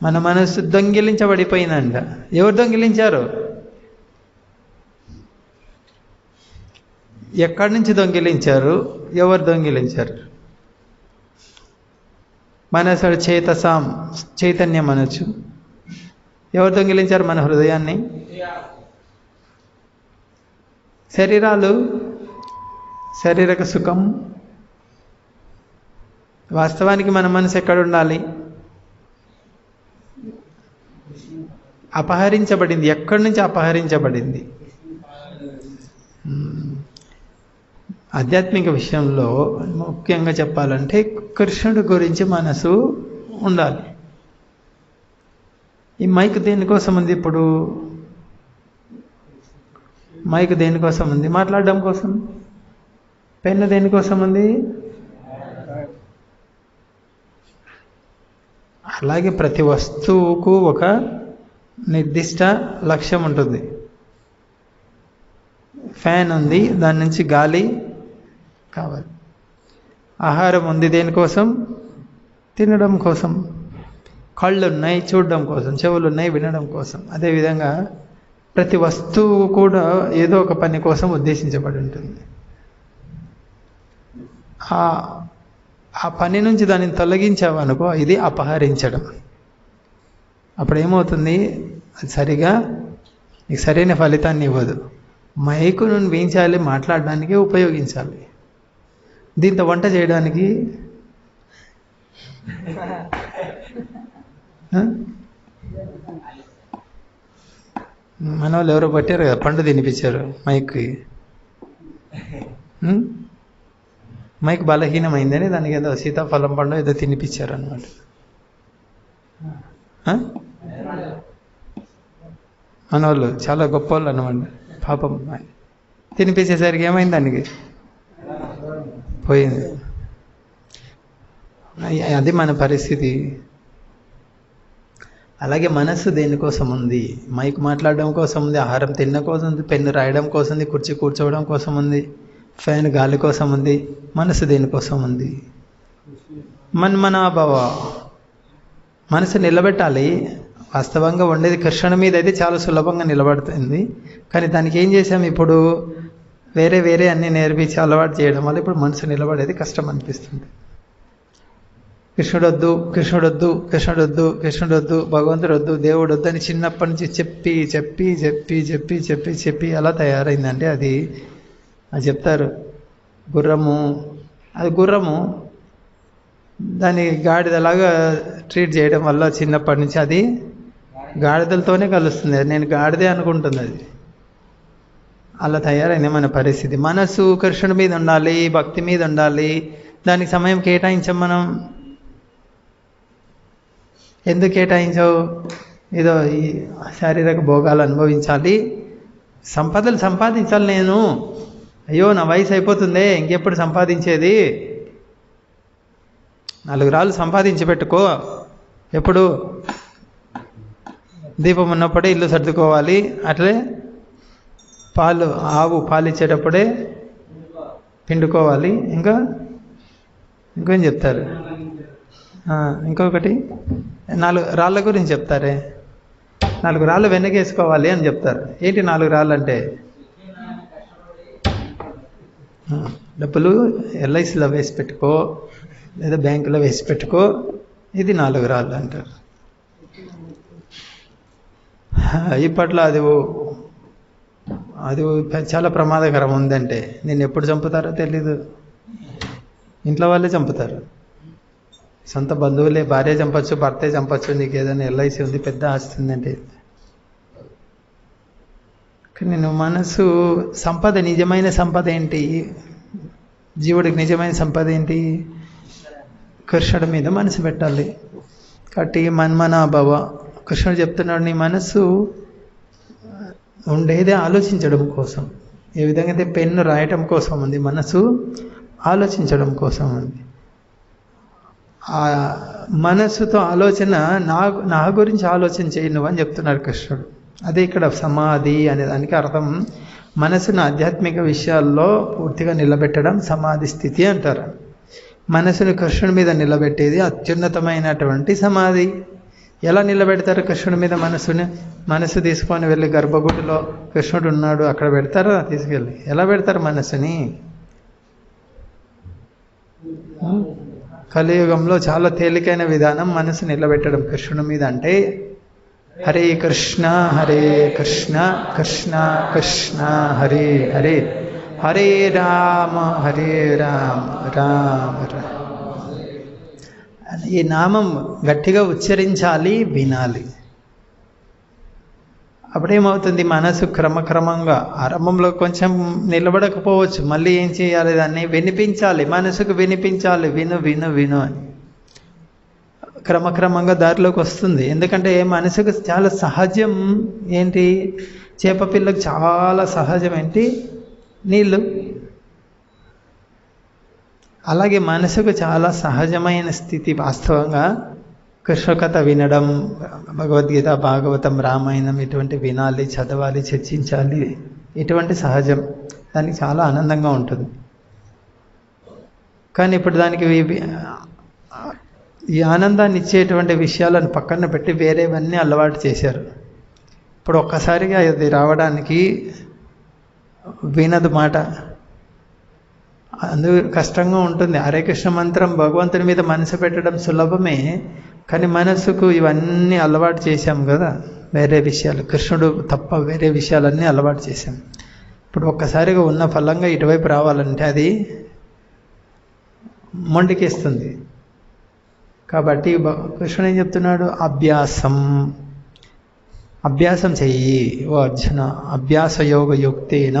మన మనస్సు దొంగిలించబడిపోయిందంట. ఎవరు దొంగిలించారు? ఎక్కడి నుంచి దొంగిలించారు? ఎవరు దొంగిలించారు? మనసు చేతసాం, చైతన్యం అనొచ్చు. ఎవరు దొంగిలించారు మన హృదయాన్ని? శరీరాలు, శారీరక సుఖం. వాస్తవానికి మన మనసు ఎక్కడ ఉండాలి? అపహరించబడింది. ఎక్కడి నుంచి అపహరించబడింది? ఆధ్యాత్మిక విషయంలో ముఖ్యంగా చెప్పాలంటే కృష్ణుడి గురించి మనసు ఉండాలి. ఈ మైక్ దేనికోసం ఉంది? ఇప్పుడు మైక్ దేనికోసం ఉంది? మాట్లాడడం కోసం. పెన్ను దేనికోసం ఉంది? అలాగే ప్రతి వస్తువుకు ఒక నిర్దిష్ట లక్ష్యం ఉంటుంది. ఫ్యాన్ ఉంది, దాని నుంచి గాలి కావాలి. ఆహారం ఉంది దేనికోసం? తినడం కోసం. కళ్ళు ఉన్నాయి చూడడం కోసం, చెవులు ఉన్నాయి వినడం కోసం. అదేవిధంగా ప్రతి వస్తువు కూడా ఏదో ఒక పని కోసం ఉద్దేశించబడి ఉంటుంది. ఆ పని నుంచి దానిని తొలగించావనుకో, ఇది అపహరించడం. అప్పుడు ఏమవుతుంది? అది సరిగా నీకు సరైన ఫలితాన్ని ఇవ్వదు. మైకును ఏం చేయాలి? మాట్లాడడానికి ఉపయోగించాలి. దీంతో వంట చేయడానికి మన వాళ్ళు ఎవరో పట్టారు కదా, పండు తినిపించారు మైక్కి. మైక్ బలహీనమైందని దానికి ఏదో సీతాఫలం పండు ఏదో తినిపించారు అన్నమాట. మన వాళ్ళు చాలా గొప్ప వాళ్ళు అన్నమాట. పాపం తినిపించేసరికి ఏమైంది? దానికి పోయింది. అది మన పరిస్థితి. అలాగే మనస్సు దేనికోసం ఉంది? మైక్ మాట్లాడడం కోసం ఉంది, ఆహారం తినడం కోసం ఉంది, పెన్ను రాయడం కోసం ఉంది, కుర్చీ కూర్చోవడం కోసం ఉంది, ఫ్యాన్ గాలి కోసం ఉంది. మనసు దేనికోసం ఉంది? మన్మనాభవ. మనసు నిలబెట్టాలి. వాస్తవంగా ఉండేది కృష్ణుని మీద అయితే చాలా సులభంగా నిలబడుతుంది. కానీ దానికి ఏం చేసాం ఇప్పుడు? వేరే వేరే అన్నీ నేర్పించి అలవాటు చేయడం వల్ల ఇప్పుడు మనసు నిలబడేది కష్టం అనిపిస్తుంది. కృష్ణుడొద్దు, కృష్ణుడొద్దు, కృష్ణుడొద్దు, కృష్ణుడొద్దు, భగవంతుడు వద్దు, దేవుడు వద్దు అని చిన్నప్పటి నుంచి చెప్పి చెప్పి చెప్పి చెప్పి చెప్పి చెప్పి ఎలా తయారైందంటే అది చెప్తారు గుర్రము. అది గుర్రము, దాన్ని గాడిదలాగా ట్రీట్ చేయడం వల్ల చిన్నప్పటి నుంచి అది గాడిదలతోనే కలుస్తుంది. నేను గాడిదే అనుకుంటుంది అది. అలా తయారైంది మన పరిస్థితి. మనసు కృష్ణుడి మీద ఉండాలి, భక్తి మీద ఉండాలి. దానికి సమయం కేటాయించాం మనం. ఎందుకు కేటాయించావు? ఏదో ఈ శారీరక భోగాలు అనుభవించాలి, సంపదలు సంపాదించాలి. నేను అయ్యో నా వయసు అయిపోతుందే, ఇంకెప్పుడు సంపాదించేది? 4 రాళ్ళు సంపాదించి పెట్టుకో. ఎప్పుడు? దీపం ఉన్నప్పుడే ఇల్లు సర్దుకోవాలి. అట్లే పాలు, ఆవు పాలు ఇచ్చేటప్పుడే పిండుకోవాలి. ఇంకేం చెప్తారు? ఇంకొకటి 4 రాళ్ళ గురించి చెప్తారే. 4 రాళ్ళు వెనకేసుకోవాలి అని చెప్తారు. ఏంటి 4 రాళ్ళు అంటే? డబ్బులు ఎల్ఐసిలో వేసి పెట్టుకో, లేదా బ్యాంకులో వేసి పెట్టుకో. ఇది 4 రాళ్ళు అంటారు. ఇప్పట్లో అది చాలా ప్రమాదకరం ఉందంటే నేను ఎప్పుడు చంపుతారో తెలీదు. ఇంట్లో వాళ్ళే చంపుతారు. సొంత బంధువులే, భార్య చంపచ్చు, భర్తే చంపచ్చు. నీకు ఏదైనా ఎల్ఐసి ఉంది, పెద్ద ఆస్తి ఉందంటే. కానీ మనసు సంపద, నిజమైన సంపద ఏంటి? జీవుడికి నిజమైన సంపద ఏంటి? కృష్ణుడి మీద మనసు పెట్టాలి. కాబట్టి మన్మనాభవ. కృష్ణుడు చెప్తున్నాడు, నీ మనసు ఉండేదే ఆలోచించడం కోసం. ఏ విధంగా అయితే పెన్ను రాయటం కోసం ఉంది, మనసు ఆలోచించడం కోసం ఉంది. ఆ మనసుతో ఆలోచన నా గురించి ఆలోచన చేయి నువ్వు అని చెప్తున్నాడు కృష్ణుడు. అదే ఇక్కడ సమాధి అనే దానికి అర్థం. మనసును ఆధ్యాత్మిక విషయాల్లో పూర్తిగా నిలబెట్టడం సమాధి స్థితి అంటారు. మనసును కృష్ణుడి మీద నిలబెట్టేది అత్యున్నతమైనటువంటి సమాధి. ఎలా నిలబెడతారు కృష్ణుడి మీద మనసుని? మనసు తీసుకొని వెళ్ళి గర్భగుడిలో కృష్ణుడు ఉన్నాడు అక్కడ పెడతారా? తీసుకెళ్ళి ఎలా పెడతారు మనసుని? కలియుగంలో చాలా తేలికైన విధానం మనసు నిలబెట్టడం కృష్ణుడి మీద. అంటే హరే కృష్ణ హరే కృష్ణ కృష్ణ కృష్ణ హరే హరే, హరే రామ హరే రామ రామ రామ. ఈ నామం గట్టిగా ఉచ్చరించాలి, వినాలి. అప్పుడేమవుతుంది? మనసు క్రమక్రమంగా ఆరంభంలో కొంచెం నిలబడకపోవచ్చు, మళ్ళీ ఏం చేయాలి? దాన్ని వినిపించాలి, మనసుకు వినిపించాలి. విను విను విను అని క్రమక్రమంగా దారిలోకి వస్తుంది. ఎందుకంటే మనసుకు చాలా సహజం ఏంటి? చేపపిల్లకు చాలా సహజం ఏంటి? నీళ్ళు. అలాగే మనసుకు చాలా సహజమైన స్థితి వాస్తవంగా కృష్ణ కథ వినడం, భగవద్గీత, భాగవతం, రామాయణం ఇటువంటి వినాలి, చదవాలి, చర్చించాలి. ఇటువంటి సహజం, దానికి చాలా ఆనందంగా ఉంటుంది. కానీ ఇప్పుడు దానికి ఈ ఆనందాన్ని ఇచ్చేటువంటి విషయాలను పక్కన పెట్టి వేరేవన్నీ అలవాటు చేశారు. ఇప్పుడు ఒక్కసారిగా అది రావడానికి వినదు మాట, అందుకు కష్టంగా ఉంటుంది. హరే కృష్ణ మంత్రం భగవంతుని మీద మనసు పెట్టడం సులభమే, కానీ మనసుకు ఇవన్నీ అలవాటు చేశాం కదా, వేరే విషయాలు, కృష్ణుడు తప్ప వేరే విషయాలన్నీ అలవాటు చేశాం. ఇప్పుడు ఒక్కసారిగా ఉన్న ఫలంగా ఇటువైపు రావాలంటే అది మొండికేస్తుంది. కాబట్టి కృష్ణుడు ఏం చెప్తున్నాడు? అభ్యాసం చెయ్యి ఓ అర్జున. అభ్యాస యోగ యుక్తేన,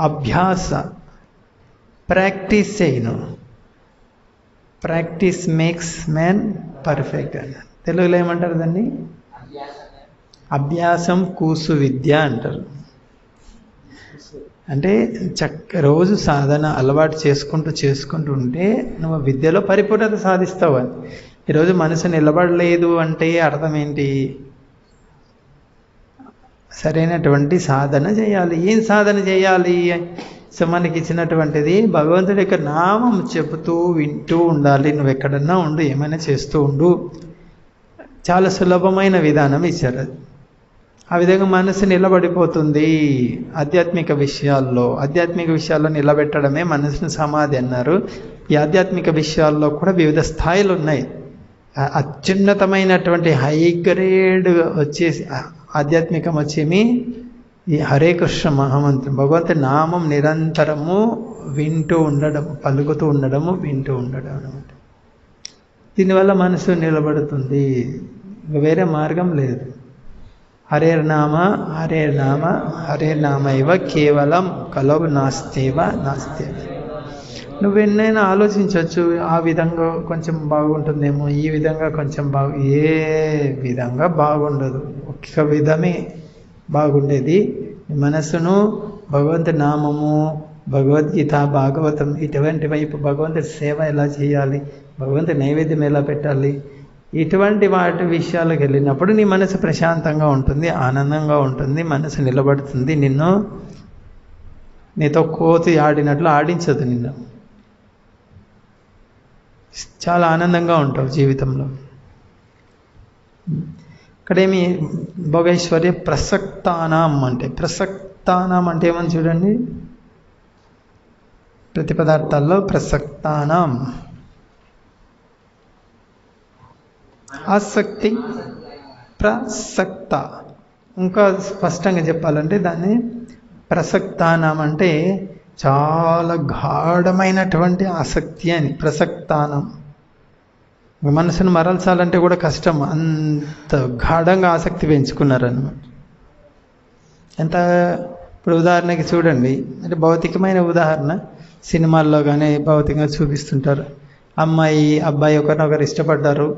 అభ్యాస ప్రాక్టీస్ చేయను. ప్రాక్టీస్ మేక్స్ మ్యాన్ పర్ఫెక్ట్ అని తెలుగులో ఏమంటారు దాన్ని? అభ్యాసం కూసు విద్య అంటారు. అంటే రోజు సాధన అలవాటు చేసుకుంటూ ఉంటే నువ్వు విద్యలో పరిపూర్ణత సాధిస్తావు అని. ఈరోజు మనసు నిలబడలేదు అంటే అర్థం ఏంటి? సరైనటువంటి సాధన చేయాలి. ఏం సాధన చేయాలి? సో మనకి ఇచ్చినటువంటిది భగవంతుడి యొక్క నామం చెబుతూ వింటూ ఉండాలి. నువ్వు ఎక్కడన్నా ఉండు, ఏమైనా చేస్తూ ఉండు. చాలా సులభమైన విధానం ఇచ్చారు. ఆ విధంగా మనసు నిలబడిపోతుంది ఆధ్యాత్మిక విషయాల్లో. ఆధ్యాత్మిక విషయాల్లో నిలబెట్టడమే మనసును సమాధి అన్నారు. ఈ ఆధ్యాత్మిక విషయాల్లో కూడా వివిధ స్థాయిలు ఉన్నాయి. అత్యున్నతమైనటువంటి హై గ్రేడ్ వచ్చేసి ఆధ్యాత్మికం వచ్చేమి ఈ హరే కృష్ణ మహామంత్రం, భగవంతుడి నామం నిరంతరము వింటూ ఉండడం, పలుకుతూ ఉండడము, వింటూ ఉండడం అనమాట. దీనివల్ల మనసు నిలబడుతుంది. వేరే మార్గం లేదు. హరేర్నామ హరేర్నామ హరేర్నామ ఇవ కేవలం కలౌ నాస్తేవ నాస్తేవ. నువ్వెన్నైనా ఆలోచించవచ్చు, ఆ విధంగా కొంచెం బాగుంటుందేమో, ఈ విధంగా కొంచెం ఏ విధంగా బాగుండదు. ఒక్క విధమే బాగుండేది. మనసును భగవంతుడి నామము, భగవద్గీత, భాగవతం ఇటువంటి వైపు భగవంతుడి సేవ ఎలా చేయాలి, భగవంతుడి నైవేద్యం ఎలా పెట్టాలి, ఇటువంటి వాటి విషయాలకు వెళ్ళినప్పుడు నీ మనసు ప్రశాంతంగా ఉంటుంది, ఆనందంగా ఉంటుంది, మనసు నిలబడుతుంది. నీతో కోతి ఆడినట్లు ఆడించదు. నిన్ను చాలా ఆనందంగా ఉంటావు జీవితంలో. ఇక్కడేమి భోగైశ్వర్య ప్రసక్తానాం అంటే, ప్రసక్తానాం అంటే ఏమని చూడండి, ప్రతి పదార్థాల్లో ప్రసక్తానాం ఆసక్తి ప్రసక్త. ఇంకా స్పష్టంగా చెప్పాలంటే దాన్ని ప్రసక్తానం అంటే చాలా గాఢమైనటువంటి ఆసక్తి అని. ప్రసక్తానం మనసును మరల్చాలంటే కూడా కష్టం, అంత గాఢంగా ఆసక్తి పెంచుకున్నారన్నమాట. ఎంత ఇప్పుడు ఉదాహరణకి చూడండి, అంటే భౌతికమైన ఉదాహరణ, సినిమాల్లో కానీ భౌతికంగా చూపిస్తుంటారు. అమ్మాయి అబ్బాయి ఒకరినొకరు ఇష్టపడ్డారు,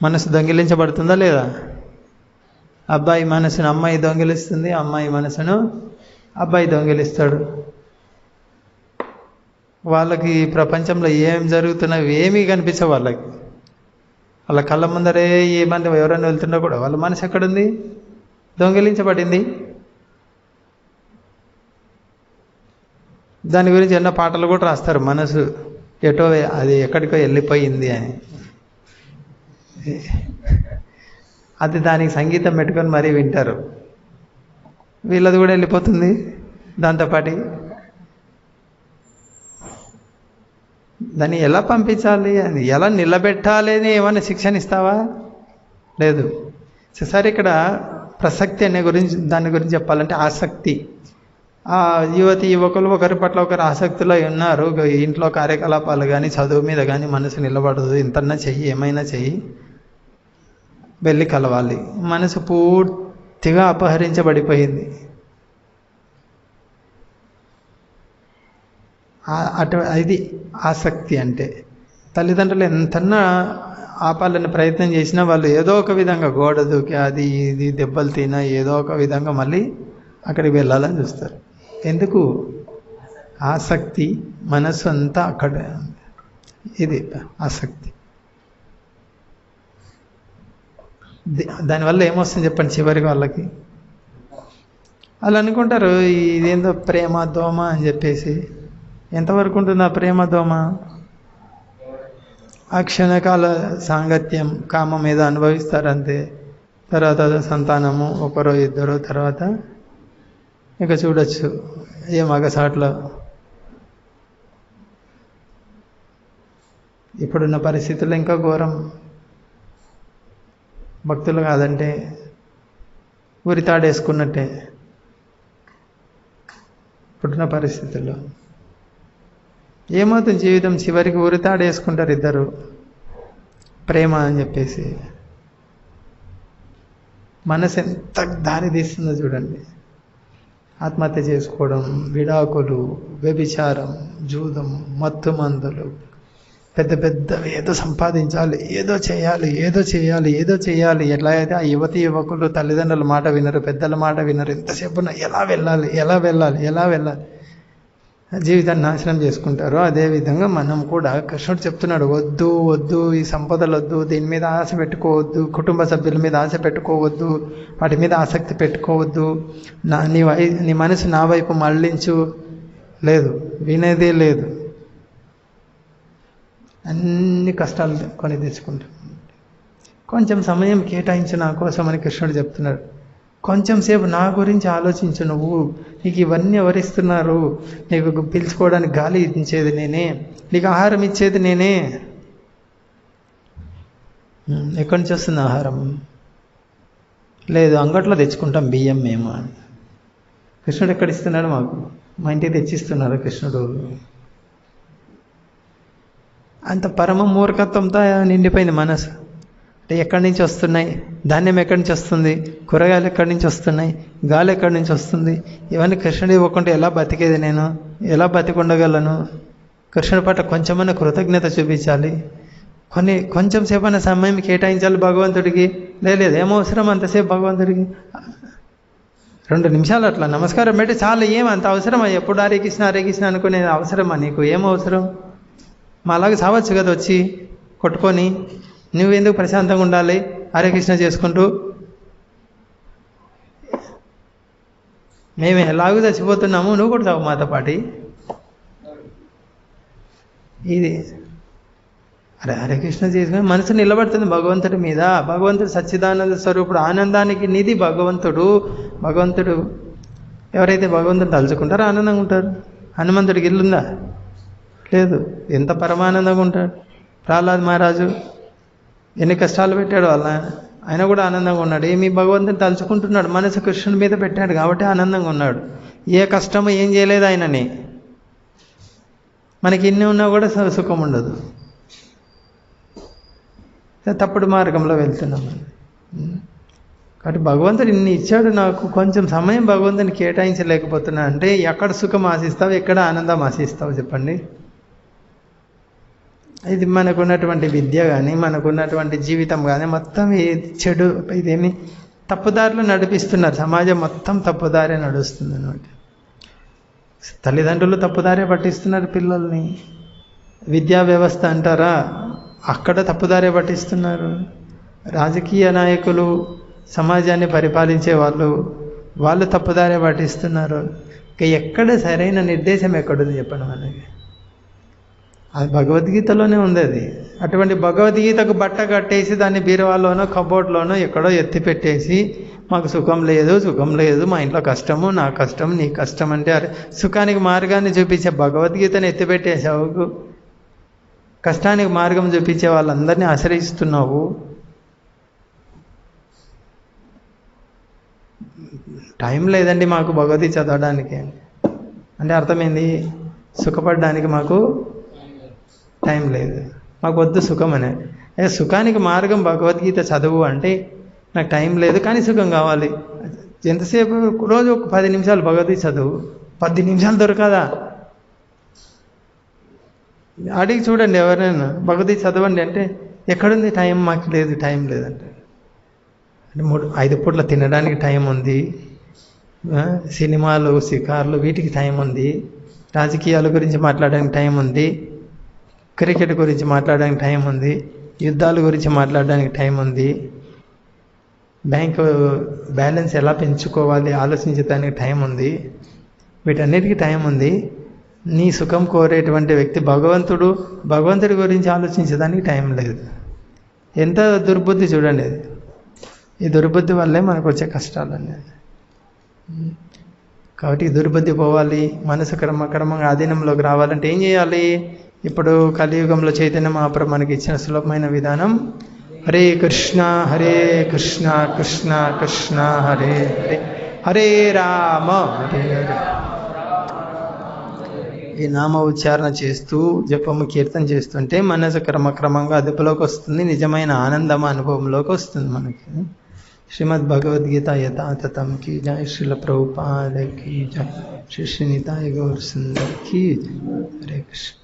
మనసు దొంగిలించబడుతుందా లేదా? అబ్బాయి మనసును అమ్మాయి దొంగిలిస్తుంది, అమ్మాయి మనసును అబ్బాయి దొంగిలిస్తాడు. వాళ్ళకి ప్రపంచంలో ఏం జరుగుతున్నవి ఏమీ కనిపించవు. వాళ్ళ కళ్ళ ముందరే ఏమంది ఎవరైనా వెళ్తున్నా కూడా వాళ్ళ మనసు ఎక్కడుంది? దొంగిలించబడింది. దాని గురించి ఎన్నో పాటలు కూడా రాస్తారు, మనసు ఎటో అది ఎక్కడికో వెళ్ళిపోయింది అని. అది దానికి సంగీతం పెట్టుకొని మరీ వింటారు. వీళ్ళది కూడా వెళ్ళిపోతుంది దాంతోపాటి. దాన్ని ఎలా పంపించాలి అని, ఎలా నిలబెట్టాలి అని ఏమైనా శిక్షణ ఇస్తావా? లేదు. సరే, ఇక్కడ ప్రసక్తి అనే దాని గురించి చెప్పాలంటే ఆసక్తి. ఆ యువతి యువకులు ఒకరి పట్ల ఒకరు ఆసక్తిలో ఉన్నారు. ఇంట్లో కార్యకలాపాలు కానీ చదువు మీద కానీ మనసు నిలబడదు. ఇంతన్నా చెయ్యి, ఏమైనా చెయ్యి, వెళ్ళి కలవాలి. మనసు పూర్తిగా అపహరించబడిపోయింది. ఇది ఆసక్తి అంటే. తల్లిదండ్రులు ఎంతన్నా ఆపాలని ప్రయత్నం చేసినా వాళ్ళు ఏదో ఒక విధంగా గోడ దూకి అది ఇది దెబ్బలు తినా ఏదో ఒక విధంగా మళ్ళీ అక్కడికి వెళ్ళాలని చూస్తారు. ఎందుకు? ఆసక్తి. మనసు అంతా అక్కడ. ఇది ఆసక్తి. దానివల్ల ఏమొస్తుంది చెప్పండి చివరికి వాళ్ళకి? వాళ్ళు అనుకుంటారు ఇదేందో ప్రేమ దోమ అని చెప్పేసి. ఎంతవరకు ఉంటుంది ఆ ప్రేమ దోమ? ఆ క్షణకాల సాంగత్యం, కామం మీద అనుభవిస్తారు అంతే. తర్వాత సంతానము, ఒకరో ఇద్దరో, తర్వాత ఇక చూడొచ్చు ఏ మగసాట్లో. ఇప్పుడున్న పరిస్థితుల్లో ఇంకా ఘోరం. భక్తులు కాదంటే ఉరితాడేసుకున్నట్టే ఇప్పుడున్న పరిస్థితుల్లో. ఏమవుతుంది జీవితం? చివరికి ఉరితాడేసుకుంటారు ఇద్దరు, ప్రేమ అని చెప్పేసి. మనసు ఎంత దారి తీస్తుందో చూడండి. ఆత్మహత్య చేసుకోవడం, విడాకులు, వ్యభిచారం, జూదం, మత్తు మందులు, పెద్ద పెద్ద ఏదో సంపాదించాలి, ఏదో చేయాలి, ఏదో చేయాలి, ఏదో చేయాలి. ఎట్లా అయితే ఆ యువతి యువకులు తల్లిదండ్రుల మాట వినరు, పెద్దల మాట వినరు. ఎంతసేపు ఎలా వెళ్ళాలి, ఎలా వెళ్ళాలి, ఎలా వెళ్ళాలి. జీవితాన్ని నాశనం చేసుకుంటారో అదేవిధంగా మనం కూడా కృష్ణుడు చెప్తున్నాడు, వద్దు వద్దు, ఈ సంపదలు వద్దు, దీని మీద ఆశ పెట్టుకోవద్దు, కుటుంబ సభ్యుల మీద ఆశ పెట్టుకోవద్దు, వాటి మీద ఆసక్తి పెట్టుకోవద్దు, నీ మనసు నా వైపు మళ్ళించు. లేదు, వినేదే లేదు. అన్ని కష్టాలు కొని తెచ్చుకుంటాం. కొంచెం సమయం కేటాయించు నా కోసం అని కృష్ణుడు చెప్తున్నాడు. కొంచెం సేపు నా గురించి ఆలోచించు. నువ్వు నీకు ఇవన్నీ ఎవరిస్తున్నారు? నీకు పీల్చుకోవడానికి గాలి ఇచ్చేది నేనే, నీకు ఆహారం ఇచ్చేది నేనే. ఎక్కడి నుంచి వస్తుంది ఆహారం? లేదు, అంగట్లో తెచ్చుకుంటాం బియ్యం మేము అని. కృష్ణుడు ఎక్కడ ఇస్తున్నాడు? మాకు మా ఇంటికి తెచ్చిస్తున్నాడు కృష్ణుడు. అంత పరమ మూర్ఖత్వంతో నిండిపోయింది మనసు. అంటే ఎక్కడి నుంచి వస్తున్నాయి? ధాన్యం ఎక్కడి నుంచి వస్తుంది? కూరగాయలు ఎక్కడి నుంచి వస్తున్నాయి? గాలి ఎక్కడి నుంచి వస్తుంది? ఇవన్నీ కృష్ణుడు ఇవ్వకుంటే ఎలా బతికేది నేను? ఎలా బతికుండగలను? కృష్ణుడి పట్ల కొంచెమైనా కృతజ్ఞత చూపించాలి. కొంచెం సేపైనా సమయం కేటాయించాలి భగవంతుడికి. లేదు, ఏమవసరం అంతసేపు భగవంతుడికి? 2 నిమిషాలు అట్లా నమస్కారం పెట్టి చాలు. ఏం అంత అవసరమా? ఎప్పుడు హరే కృష్ణ హరే కృష్ణ అనుకునే అవసరమా నీకు? ఏం అవసరం? మా అలాగే సావచ్చు కదా వచ్చి కొట్టుకొని. నువ్వెందుకు ప్రశాంతంగా ఉండాలి హరే కృష్ణ చేసుకుంటూ? మేము ఎలాగూ చచ్చిపోతున్నాము, నువ్వు కూడా చావు మాతో పాటి. ఇది హరే కృష్ణ చేసుకుని మనసు నిలబడుతుంది భగవంతుడి మీద. భగవంతుడు సచ్చిదానంద స్వరూపుడు, ఆనందానికి నిధి భగవంతుడు. భగవంతుడు ఎవరైతే భగవంతుడు తలుచుకుంటారో ఆనందంగా ఉంటారు. హనుమంతుడికి ఇల్లుందా? లేదు. ఎంత పరమానందంగా ఉంటాడు. ప్రహ్లాద్ మహారాజు ఎన్ని కష్టాలు పెట్టాడు వాళ్ళ, ఆయన కూడా ఆనందంగా ఉన్నాడు. ఏమి భగవంతుని తలుచుకుంటున్నాడు, మనసు కృష్ణుడి మీద పెట్టాడు కాబట్టి ఆనందంగా ఉన్నాడు. ఏ కష్టము ఏం చేయలేదు ఆయనని. మనకి ఇన్ని ఉన్నా కూడా సుఖం ఉండదు. తప్పుడు మార్గంలో వెళ్తున్నాం. కాబట్టి భగవంతుడు ఇన్ని ఇచ్చాడు నాకు, కొంచెం సమయం భగవంతుని కేటాయించలేకపోతున్నా అంటే ఎక్కడ సుఖం ఆశిస్తావు, ఎక్కడ ఆనందం ఆశిస్తావు చెప్పండి? ఇది మనకున్నటువంటి విద్య కానీ, మనకున్నటువంటి జీవితం కానీ మొత్తం ఈ చెడు, ఇదేమి తప్పుదారిలో నడిపిస్తున్నారు. సమాజం మొత్తం తప్పుదారే నడుస్తుంది అన్నమాట. తల్లిదండ్రులు తప్పుదారే పట్టిస్తున్నారు పిల్లల్ని. విద్యా వ్యవస్థ అంటారా, అక్కడ తప్పుదారే పట్టిస్తున్నారు. రాజకీయ నాయకులు, సమాజాన్ని పరిపాలించే వాళ్ళు తప్పుదారే పట్టిస్తున్నారు. ఇక ఎక్కడ సరైన నిర్దేశం ఎక్కడుంది చెప్పండి మనకి? అది భగవద్గీతలోనే ఉంది. అది అటువంటి భగవద్గీతకు బట్ట కట్టేసి దాన్ని బీరువాలోనో కబోర్డ్లోనో ఎక్కడో ఎత్తి పెట్టేసి మాకు సుఖం లేదు, మా ఇంట్లో కష్టము, నా కష్టం, నీ కష్టం అంటే, అరే సుఖానికి మార్గాన్ని చూపించే భగవద్గీతను ఎత్తిపెట్టేసావు. కష్టానికి మార్గం చూపించే వాళ్ళందరినీ ఆశ్రయిస్తున్నావు. టైం లేదండి మాకు భగవద్గీత చదవడానికి అంటే అర్థమైంది, సుఖపడడానికి మాకు టైం లేదు, మాకు వద్దు సుఖం అనే. సుఖానికి మార్గం భగవద్గీత చదువు అంటే నాకు టైం లేదు కానీ సుఖం కావాలి. ఎంతసేపు? రోజు ఒక 10 నిమిషాలు భగవద్గీత చదువు. 10 నిమిషాలు దొరకదా? అడిగి చూడండి ఎవరైనా, భగవద్గీత చదవండి అంటే ఎక్కడుంది టైం? మాకు లేదు, టైం లేదంటే. అంటే 5 పూట్ల తినడానికి టైం ఉంది, సినిమాలు, షికార్లు వీటికి టైం ఉంది, రాజకీయాల గురించి మాట్లాడడానికి టైం ఉంది, క్రికెట్ గురించి మాట్లాడడానికి టైం ఉంది, యుద్ధాల గురించి మాట్లాడడానికి టైం ఉంది, బ్యాంకు బ్యాలెన్స్ ఎలా పెంచుకోవాలి ఆలోచించడానికి టైం ఉంది, వీటన్నిటికీ టైం ఉంది. నీ సుఖం కోరేటువంటి వ్యక్తి భగవంతుడి గురించి ఆలోచించడానికి టైం లేదు. ఎంత దుర్బుద్ధి చూడండి అది. ఈ దుర్బుద్ధి వల్లే మనకు వచ్చే కష్టాలన్నీ. కాబట్టి ఈ దుర్బుద్ధి పోవాలి, మనసు క్రమంగా ఆధీనంలోకి రావాలంటే ఏం చేయాలి? ఇప్పుడు కలియుగంలో చైతన్య మహాప్రభు మనకి ఇచ్చిన సులభమైన విధానం, హరే కృష్ణ కృష్ణ కృష్ణ హరే హరే, హరే రామ హరే హరే. ఈ నామ ఉచ్చారణ చేస్తూ జపము కీర్తన చేస్తుంటే మనసు క్రమంగా అదుపులోకి వస్తుంది, నిజమైన ఆనందం అనుభవంలోకి వస్తుంది మనకి. శ్రీమద్ భగవద్గీత యథాతథం की जय, श्रील प्रभुपाद की जय, श्री श्री निताय गौर सुंदर की जय. हरे कृष्ण.